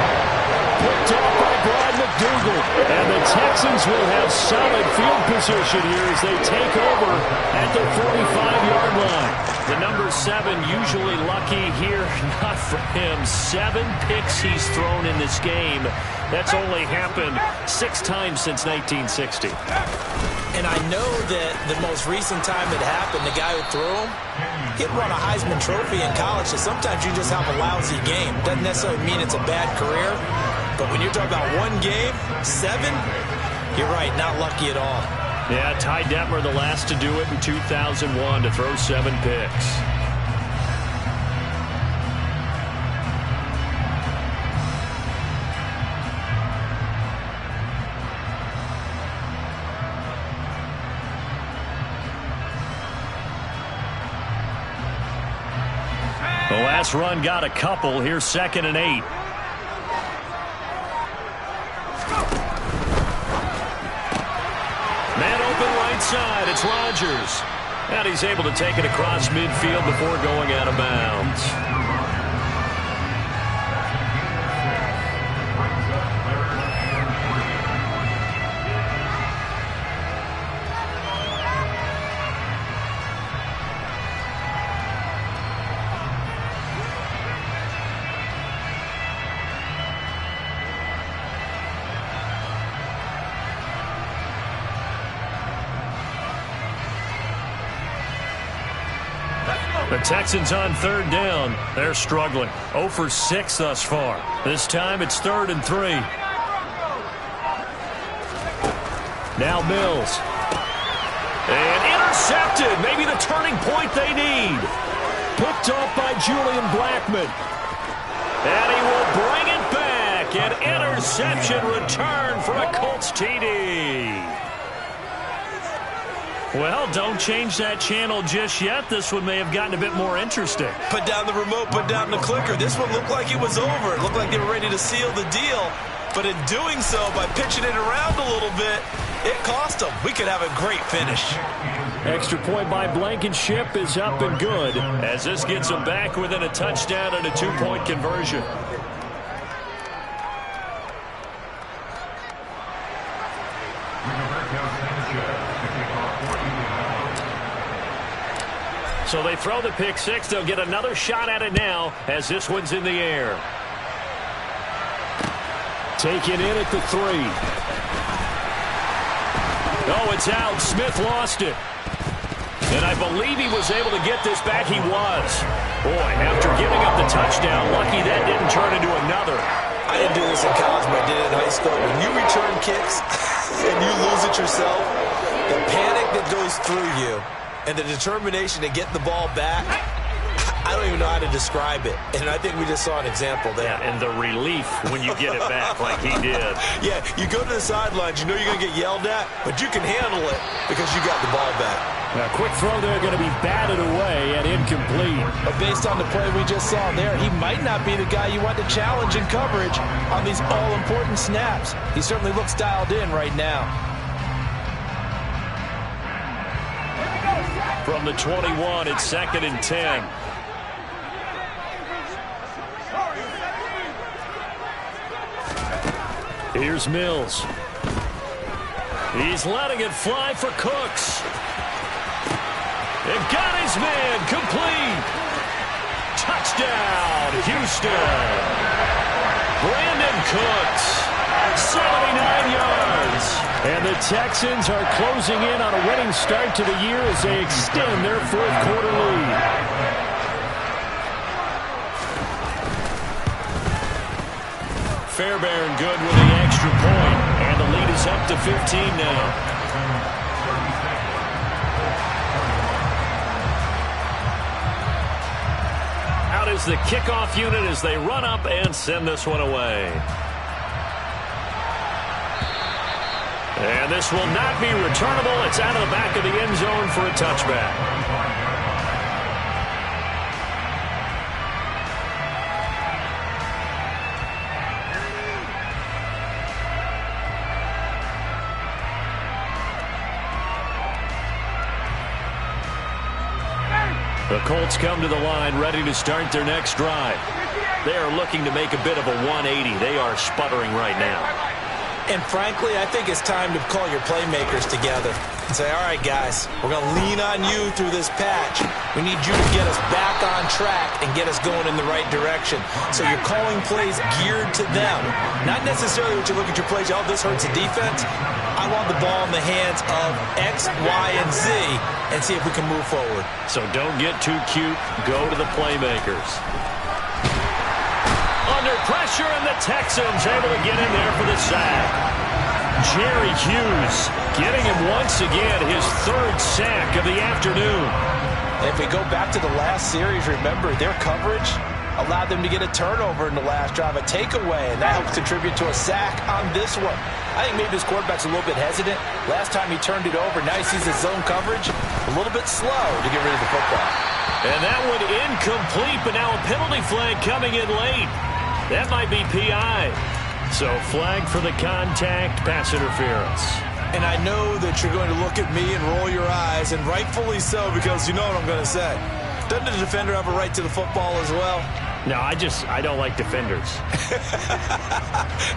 Picked off by Brad McDougal. And the Texans will have solid field position here as they take over at the 45-yard line. The number 7 usually lucky here, not for him. 7 picks he's thrown in this game. That's only happened 6 times since 1960. And I know that the most recent time it happened, the guy who threw him, he won a Heisman Trophy in college, so sometimes you just have a lousy game. Doesn't necessarily mean it's a bad career, but when you're talking about one game, 7, you're right, not lucky at all. Yeah, Ty Detmer the last to do it in 2001 to throw 7 picks. The last run got a couple. Here's 2nd and 8. Man open right side. It's Rodgers. And he's able to take it across midfield before going out of bounds. The Texans on 3rd down. They're struggling. 0 for 6 thus far. This time it's 3rd and 3. Now Mills. And intercepted. Maybe the turning point they need. Picked off by Julian Blackmon. And he will bring it back. An interception return for a Colts TD. Well, don't change that channel just yet. This one may have gotten a bit more interesting. Put down the remote, put down the clicker. This one looked like it was over. It looked like they were ready to seal the deal. But in doing so, by pitching it around a little bit, it cost them. We could have a great finish. Extra point by Blankenship is up and good as this gets them back within a touchdown and a 2-point conversion. So they throw the pick six. They'll get another shot at it now as this one's in the air. Taken in at the 3. Oh, it's out. Smith lost it. And I believe he was able to get this back. He was. Boy, after giving up the touchdown, lucky that didn't turn into another. I didn't do this in college, but I did it in high school. When you return kicks and you lose it yourself, the panic that goes through you and the determination to get the ball back, I don't even know how to describe it. And I think we just saw an example there. Yeah, and the relief when you get it back like he did. Yeah, you go to the sidelines, you know you're going to get yelled at, but you can handle it because you got the ball back. A quick throw there going to be batted away and incomplete. But based on the play we just saw there, he might not be the guy you want to challenge in coverage on these all-important snaps. He certainly looks dialed in right now. From the 21, it's 2nd and 10. Here's Mills. He's letting it fly for Cooks. They've got his man complete. Touchdown, Houston. Brandon Cooks, 79 yards. And the Texans are closing in on a winning start to the year as they extend their 4th quarter lead. Fairbairn good with the extra point, and the lead is up to 15 now. Out is the kickoff unit as they run up and send this one away. And this will not be returnable. It's out of the back of the end zone for a touchback. The Colts come to the line ready to start their next drive. They are looking to make a bit of a 180. They are sputtering right now. And frankly, I think it's time to call your playmakers together and say, all right, guys, we're going to lean on you through this patch. We need you to get us back on track and get us going in the right direction. So you're calling plays geared to them. Not necessarily what you look at your plays, oh, this hurts the defense. I want the ball in the hands of X, Y, and Z and see if we can move forward. So don't get too cute. Go to the playmakers. Under pressure, and the Texans able to get in there for the sack. Jerry Hughes getting him once again his 3rd sack of the afternoon. If we go back to the last series, remember their coverage allowed them to get a turnover in the last drive, a takeaway, and that helps contribute to a sack on this one. I think maybe this quarterback's a little bit hesitant. Last time he turned it over, now he sees his zone coverage a little bit slow to get rid of the football. And that one incomplete, but now a penalty flag coming in late. That might be PI. So flag for the contact, pass interference. And I know that you're going to look at me and roll your eyes, and rightfully so, because you know what I'm going to say. Doesn't the defender have a right to the football as well? No, I don't like defenders.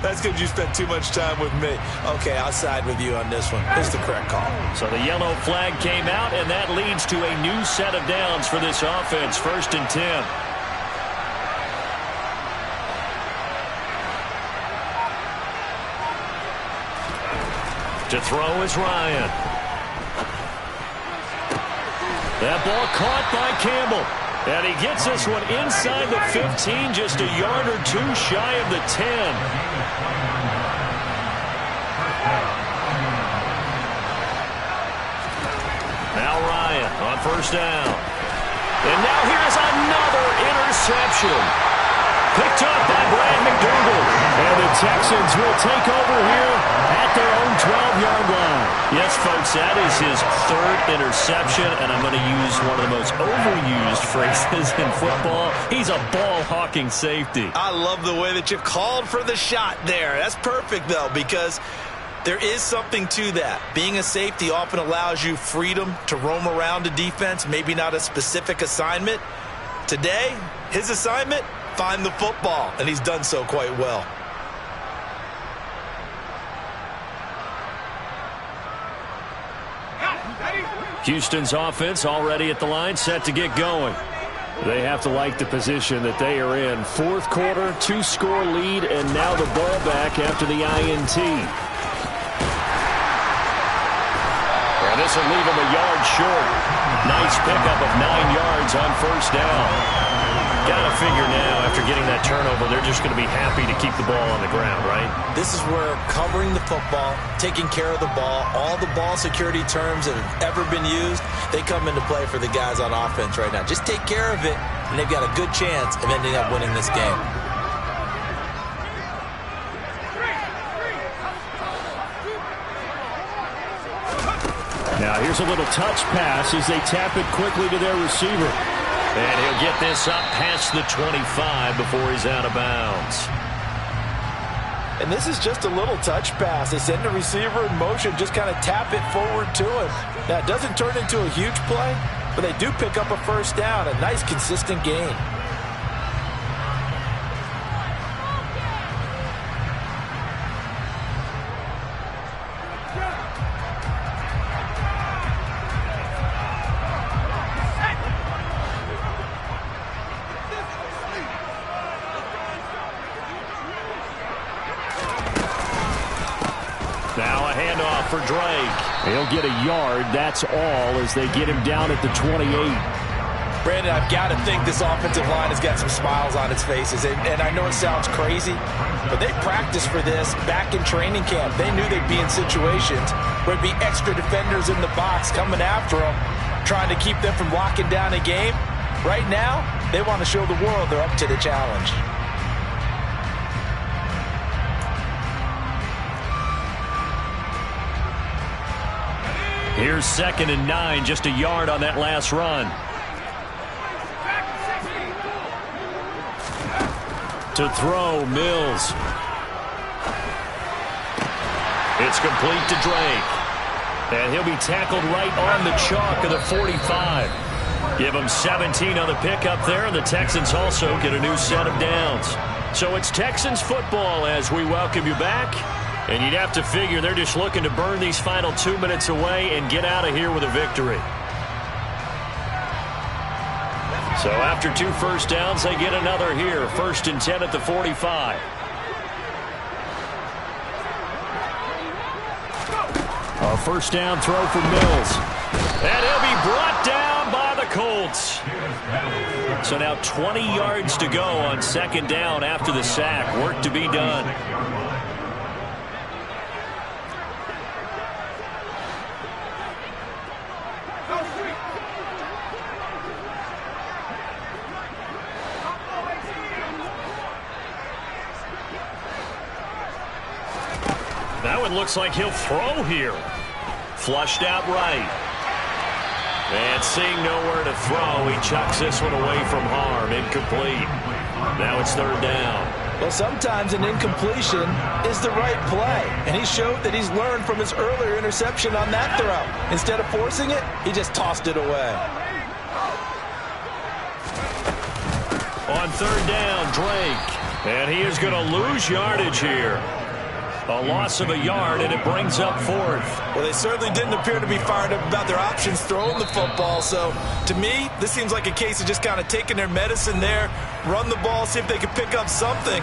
That's because you spent too much time with me. Okay, I'll side with you on this one. It's the correct call. So the yellow flag came out, and that leads to a new set of downs for this offense. 1st and 10. To throw is Ryan. That ball caught by Campbell. And he gets this one inside the 15, just a yard or two shy of the 10. Now Ryan on 1st down. And now here's another interception. Picked up by Brad McDougal. And the Texans will take over here at their own 12-yard line. Yes, folks, that is his 3rd interception, and I'm going to use one of the most overused phrases in football. He's a ball-hawking safety. I love the way that you called for the shot there. That's perfect, though, because there is something to that. Being a safety often allows you freedom to roam around a defense, maybe not a specific assignment. Today, his assignment, find the football, and he's done so quite well. Houston's offense already at the line, set to get going. They have to like the position that they are in. 4th quarter, 2-score lead, and now the ball back after the INT. And this will leave him a yard short. Nice pickup of 9 yards on 1st down. Got to figure now, after getting that turnover, they're just going to be happy to keep the ball on the ground, right? This is where covering the football, taking care of the ball, all the ball security terms that have ever been used, they come into play for the guys on offense right now. Just take care of it, and they've got a good chance of ending up winning this game. Now Here's a little touch pass as they tap it quickly to their receiver. And he'll get this up past the 25 before he's out of bounds. And this is just a little touch pass. They send the receiver in motion, just kind of tap it forward to him. Now, it doesn't turn into a huge play, but they do pick up a first down, a nice, consistent gain. Now a handoff for Drake. He'll get a yard. That's all as they get him down at the 28. Brandon, I've got to think this offensive line has got some smiles on its faces. And I know it sounds crazy, but they practiced for this back in training camp. They knew they'd be in situations where there'd be extra defenders in the box coming after them, trying to keep them from locking down a game. Right now, they want to show the world they're up to the challenge. Here's 2nd and 9, just a yard on that last run. To throw, Mills. It's complete to Drake. And he'll be tackled right on the chalk of the 45. Give him 17 on the pickup there, and the Texans also get a new set of downs. So it's Texans football as we welcome you back. And you'd have to figure they're just looking to burn these final 2 minutes away and get out of here with a victory. So after 2 first downs, they get another here. 1st and 10 at the 45. A first down throw for Mills. And he'll be brought down by the Colts. So now 20 yards to go on 2nd down after the sack. Work to be done. That one looks like he'll throw here. Flushed out right. And seeing nowhere to throw, he chucks this one away from harm. Incomplete. Now it's 3rd down. Well, sometimes an incompletion is the right play. And he showed that he's learned from his earlier interception on that throw. Instead of forcing it, he just tossed it away. On 3rd down, Drake. And he is going to lose yardage here. A loss of a yard, and it brings up 4th. Well, they certainly didn't appear to be fired up about their options throwing the football. So, to me, this seems like a case of just kind of taking their medicine there, run the ball, see if they could pick up something.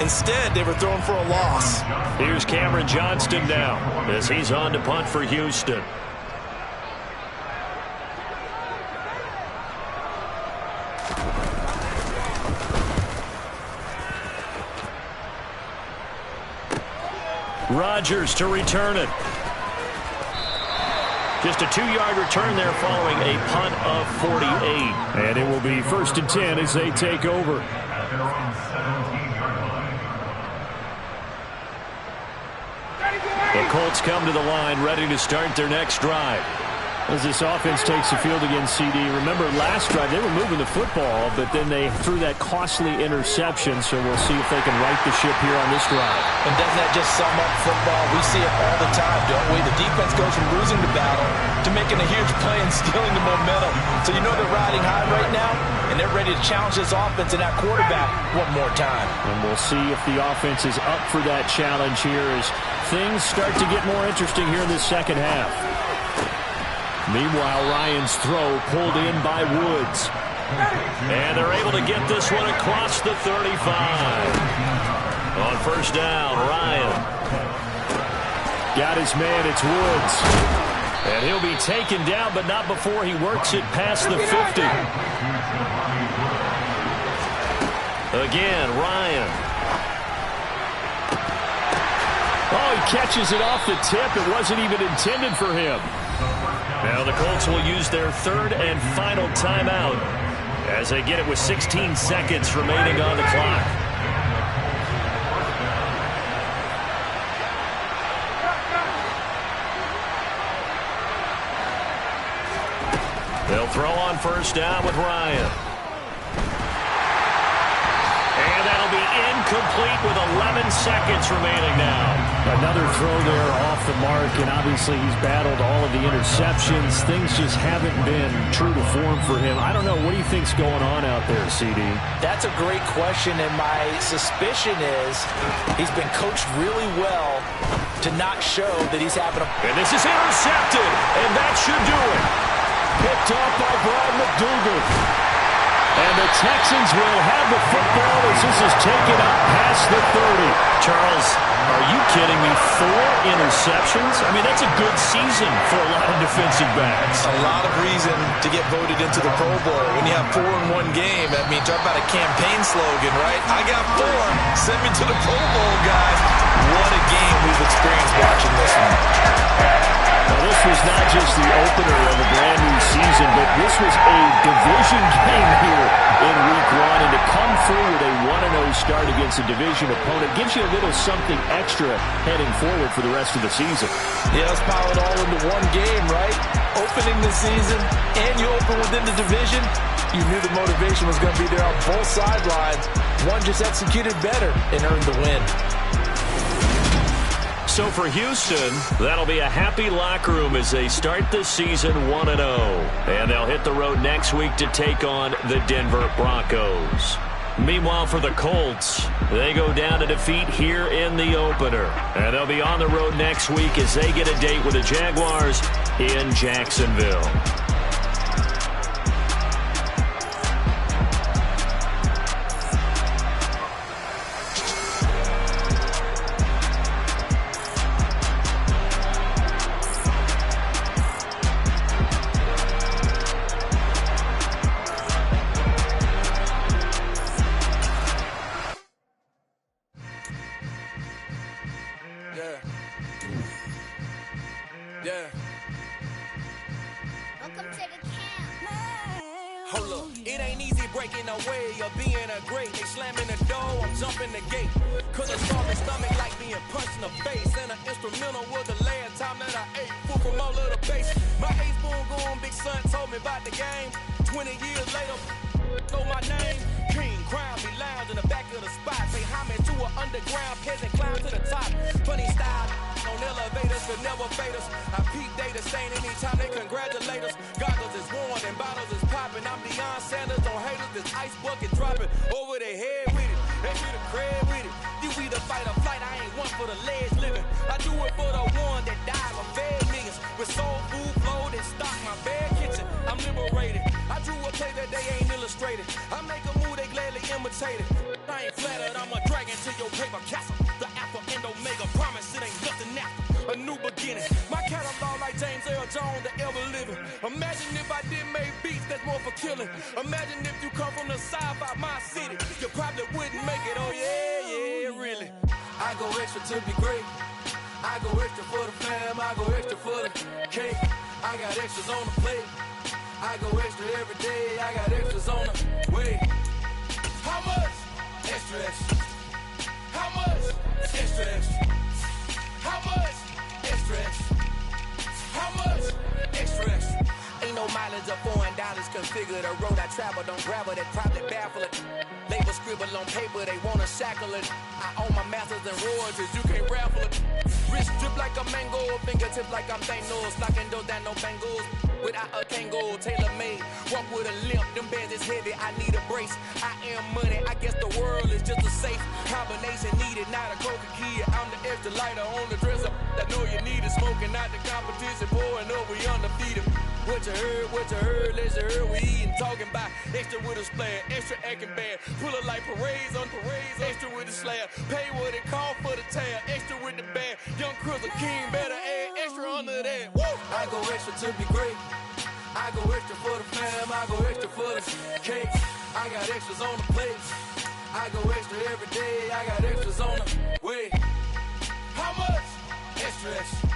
Instead, they were throwing for a loss. Here's Cameron Johnston now as he's on to punt for Houston. Rodgers to return it. Just a 2-yard return there following a punt of 48. And it will be 1st and 10 as they take over. The Colts come to the line ready to start their next drive. As this offense takes the field against CD, remember last drive they were moving the football, but then they threw that costly interception, so we'll see if they can right the ship here on this drive. And doesn't that just sum up football? We see it all the time, don't we? The defense goes from losing the battle to making a huge play and stealing the momentum. So you know they're riding high right now, and they're ready to challenge this offense and that quarterback one more time. And we'll see if the offense is up for that challenge here as things start to get more interesting here in this second half. Meanwhile, Ryan's throw pulled in by Woods. And they're able to get this one across the 35. On 1st down, Ryan. Got his man, it's Woods. And he'll be taken down, but not before he works it past the 50. Again, Ryan. Oh, he catches it off the tip. It wasn't even intended for him. Now the Colts will use their 3rd and final timeout as they get it with 16 seconds remaining on the clock. They'll throw on first down with Ryan. And that'll be incomplete with 11 seconds remaining now. Another throw there off the mark, and obviously he's battled all of the interceptions. Things just haven't been true to form for him. I don't know. What do you think's going on out there, CD? That's a great question, and my suspicion is he's been coached really well to not show that he's having a... And this is intercepted, and that should do it. Picked up by Brad McDougal. And the Texans will have the football as this is taken up past the 30. Charles, are you kidding me? 4 interceptions? I mean, that's a good season for a lot of defensive backs. A lot of reason to get voted into the Pro Bowl. When you have 4 in one game, I mean, talk about a campaign slogan, right? I got 4. Send me to the Pro Bowl, guys. What a game we've experienced watching this one. Now, this was not just the opener of a brand new season, but this was a division game here in Week 1. And to come through with a 1-0 start against a division opponent gives you a little something extra heading forward for the rest of the season. Yeah, let's pile it all into one game, right? Opening the season, and you open within the division. You knew the motivation was going to be there on both sidelines. One just executed better and earned the win. So for Houston, that'll be a happy locker room as they start the season 1-0. And they'll hit the road next week to take on the Denver Broncos. Meanwhile, for the Colts, they go down to defeat here in the opener. And they'll be on the road next week as they get a date with the Jaguars in Jacksonville. Imagine if you come from the sci-fi, my city, you probably wouldn't make it. Oh yeah, yeah, really. I go extra to be great. I go extra for the fam. I go extra for the cake. I got extras on the plate. I go extra every day. I got extras on the way. How much? Extra, extra. How much? Extra, extra. How much? Extra, extra. How much? Extra, extra. Ain't no mileage of $4 configure the road I travel. Don't gravel that probably baffle it. Label scribble on paper, they wanna shackle it. I own my masters and royalties, you can't raffle it. Wrist drip like a mango, fingertips like I'm Thanos. Knocking those down, no bangles. Without a Kango, tailor made. Walk with a limp, them bands is heavy, I need a brace. I am money, I guess the world is just a safe combination needed, not a coca kid. I'm the extra lighter on the dresser. I know you need it, smoking out the competition, pouring up, we undefeated. What you heard, let's hear we eatin', talking about extra with a splash, extra acting bad, pull it like parades on parades, extra with the slab, pay what it cost for the tab, extra with the bag, young Crizzle King better add extra under that. Woo! I go extra to be great, I go extra for the fam, I go extra for the cake, I got extras on the plate, I go extra every day, I got extras on the way. How much? Extra, extra.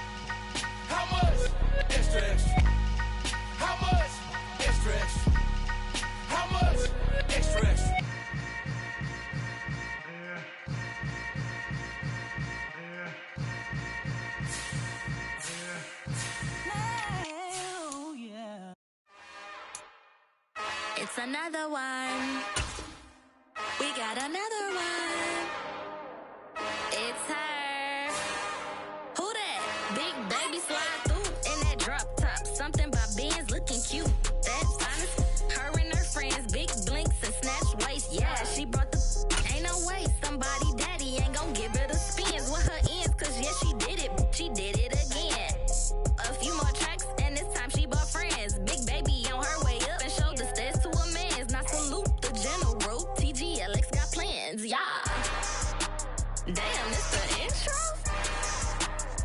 How much? Extra, extra. How much? Extra, extra. How much? Extra, extra. It's another one. We got another one. It's her. Who that? Big baby slide through in that drop top. Something about Benz looking cute. That's honest. Her and her friends, big blinks and snatch waist. Yeah, she brought the. Ain't no way somebody daddy ain't gon' give her the spins with her ends. Cause yeah, she did it. She did it again. A few more tracks and this time she bought friends. Big baby on her way up and showed the stairs to a man's. Now salute the general. TGLX got plans. Yeah. Damn, it's the intro?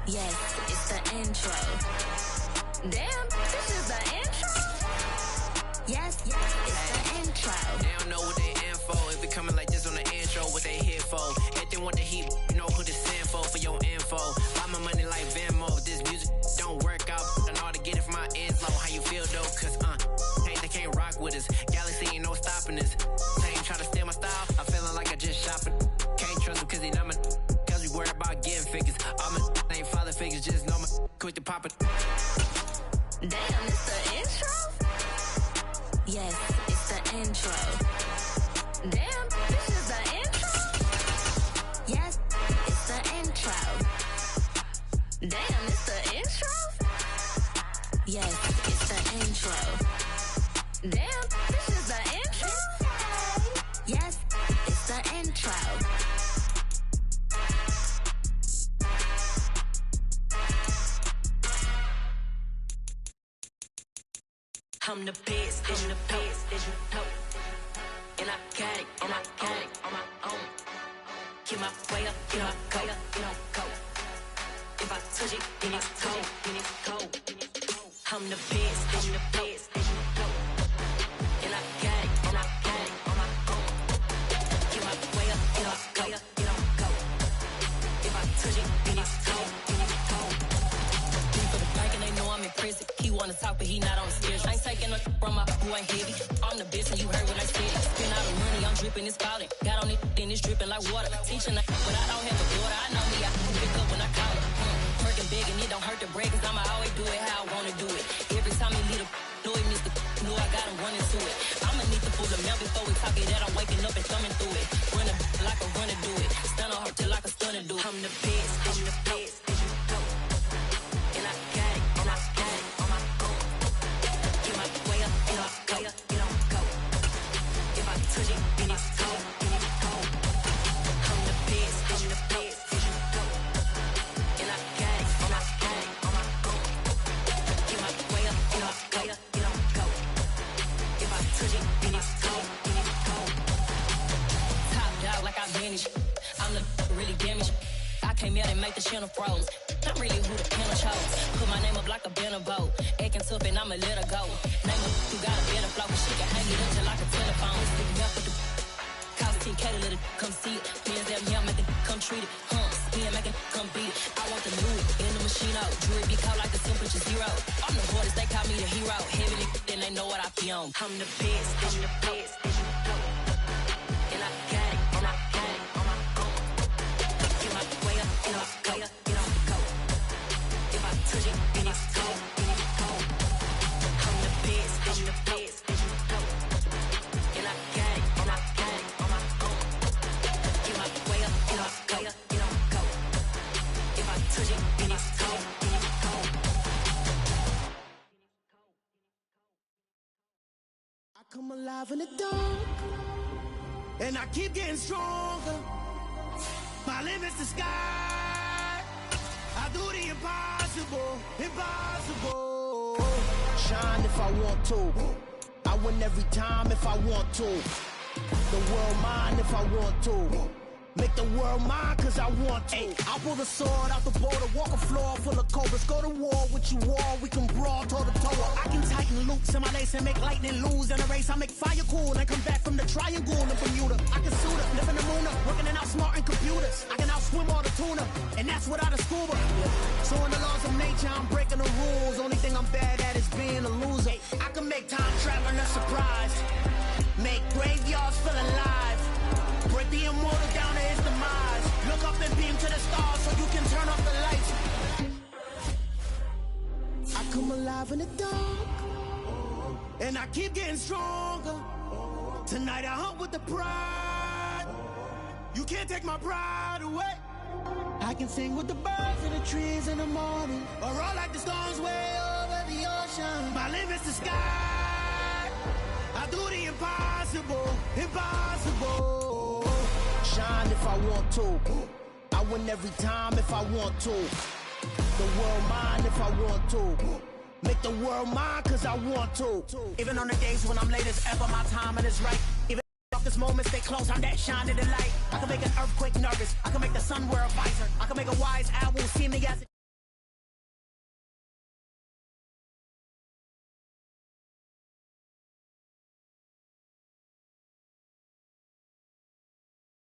Yes, it's the intro. Damn, this is the intro? Yes, it's the intro. They don't know what they in for. It be coming like this on the intro, what they here for. Everything want the heat, you know who to send for your info. Buy my money like Venmo. This music don't work out. I know how to get it from my ends low. How you feel though? Cause they can't rock with us. Galaxy ain't no stopping us. They ain't try to steal my style. I'm feeling like I just shopping. Can't trust them cause they not my. Cause we worried about getting figures. All my ain't father figures, just know my quick to pop it. Damn, it's the intro? Yes, it's the intro. Damn, this is the intro? Yes, it's the intro. Damn, it's the intro? Yes, it's the intro. Damn, this is the intro? Yes, it's the intro. I'm the best, I'm the best, as you know. And I got it, and I got it on my own. Get my way up, get my go, get on go. If I touch it, then it's cold, then it's cold. I'm the best, as you know. And I got it, and I got it on my own. Get my way up, get my go, get on go. If I touch it, then it's cold, then it's cold. For the bank and they know I'm in prison. He wanna talk, but he not on the schedule. I ain't taking no from my who ain't heavy. I'm the best and you heard what I said. Spend all the money, I'm dripping, it's falling. Got on it, then it's dripping like water. Teaching but I don't have a daughter. I know me, I can pick up when I call it. Working big and it don't hurt to break, cause I'ma always do it how I wanna do it. Every time he lead a know he missed the know I got him running to it. I'ma need to pull the mail before we talk it that I'm waking up and thumbing through it. Run a like a runner do it. Stand on her till like a stunner do it. I'm the best, I'm the best, as you know. And I got it, and I got it on my own. Get my way up, get my go, get on go. If I touch it, then it's cold, then it's cold. I'm the best, as you know. And I got it, and I got it on my own. Get my way up, get my go, get on go. If I touch it, then it's cold, then it's cold. Top dog like I vanished. I'm the really damaged. I came out and make the channel froze. I'm really who the panel chose. Put my name up like a banner boat. Acting tough and I'ma let her go. Name her who got a better flow. She can hang it up just like a telephone. Stick me up with the cost 10K to let it come see it. Hands down here, make it come treat it. Spin, make it come beat it. I want the new in the machine out. Jewelry be caught like the temperature zero. I'm the hardest, they call me the hero. Heavy then they know what I be on. I'm the best, I'm the best, as you know. And I got it, and I got it on my own. Get my way up, get my go, get on go. If I touch it, then it's cold, then it's cold. I'm the best, as you know. And I got it, and I got it on my own. Get my way up, get my go, get on go. If I touch it, then it's cold, then it's cold. I come alive in the dark, and I keep getting stronger. My limit's the sky. I do the impossible, impossible. Shine if I want to. I win every time if I want to. The world mine if I want to. Make the world mine cause I want to. I'll pull the sword out the border, walk a floor full of cobras. Go to war with you all, we can brawl toe to toe. I can tighten loops in my lace and make lightning lose in a race. I make fire cool and come back from the triangle in Bermuda. I can suit up, live in the moon up, working and outsmarting computers. I can outswim all the tuna, and that's without a scuba. So in the laws of nature, I'm breaking the rules. Only thing I'm bad at is being a loser. I can make time traveling a surprise, make graveyards feel alive. Break the immortal down to his demise. Look up and beam to the stars so you can turn off the lights. I come alive in the dark, and I keep getting stronger. Tonight I hunt with the pride. You can't take my pride away. I can sing with the birds in the trees in the morning, or roll like the storms way over the ocean. My limit's the sky. I do the impossible, impossible. Shine if I want to. I win every time if I want to. The world mine if I want to. Make the world mine cause I want to. Even on the days when I'm late as ever, my timing is right. Even this moment stay close, I'm that shine to the light. I can make an earthquake nervous. I can make the sun wear a visor. I can make a wise owl see me as